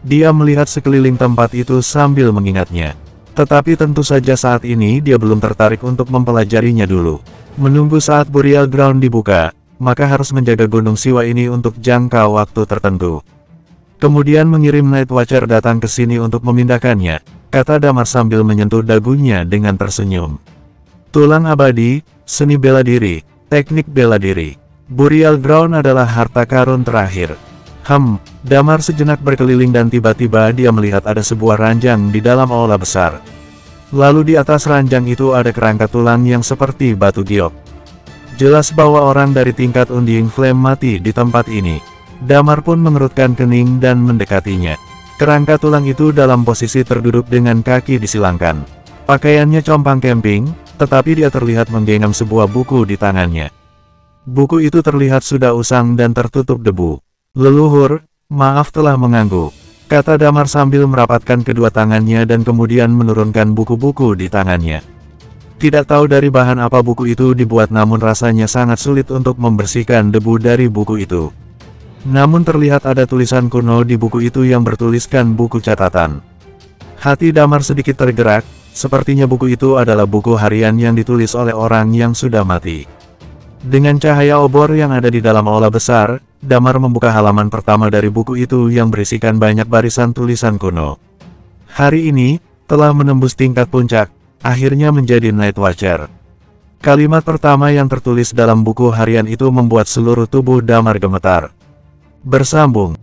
Dia melihat sekeliling tempat itu sambil mengingatnya. Tetapi tentu saja saat ini dia belum tertarik untuk mempelajarinya dulu. Menunggu saat Burial Ground dibuka, maka harus menjaga Gunung Siwa ini untuk jangka waktu tertentu. Kemudian mengirim Night Watcher datang ke sini untuk memindahkannya, kata Damar sambil menyentuh dagunya dengan tersenyum. Tulang abadi, seni bela diri, teknik bela diri. Burial Ground adalah harta karun terakhir. Damar sejenak berkeliling dan tiba-tiba dia melihat ada sebuah ranjang di dalam aula besar. Lalu di atas ranjang itu ada kerangka tulang yang seperti batu giok. Jelas bahwa orang dari tingkat Undying Flame mati di tempat ini. Damar pun mengerutkan kening dan mendekatinya. Kerangka tulang itu dalam posisi terduduk dengan kaki disilangkan. Pakaiannya compang camping, tetapi dia terlihat menggenggam sebuah buku di tangannya. Buku itu terlihat sudah usang dan tertutup debu. Leluhur, maaf telah mengganggu, kata Damar sambil merapatkan kedua tangannya dan kemudian menurunkan buku-buku di tangannya. Tidak tahu dari bahan apa buku itu dibuat namun rasanya sangat sulit untuk membersihkan debu dari buku itu. Namun terlihat ada tulisan kuno di buku itu yang bertuliskan buku catatan. Hati Damar sedikit tergerak, sepertinya buku itu adalah buku harian yang ditulis oleh orang yang sudah mati. Dengan cahaya obor yang ada di dalam aula besar, Damar membuka halaman pertama dari buku itu yang berisikan banyak barisan tulisan kuno. Hari ini, telah menembus tingkat puncak, akhirnya menjadi Night Watcher. Kalimat pertama yang tertulis dalam buku harian itu membuat seluruh tubuh Damar gemetar. Bersambung.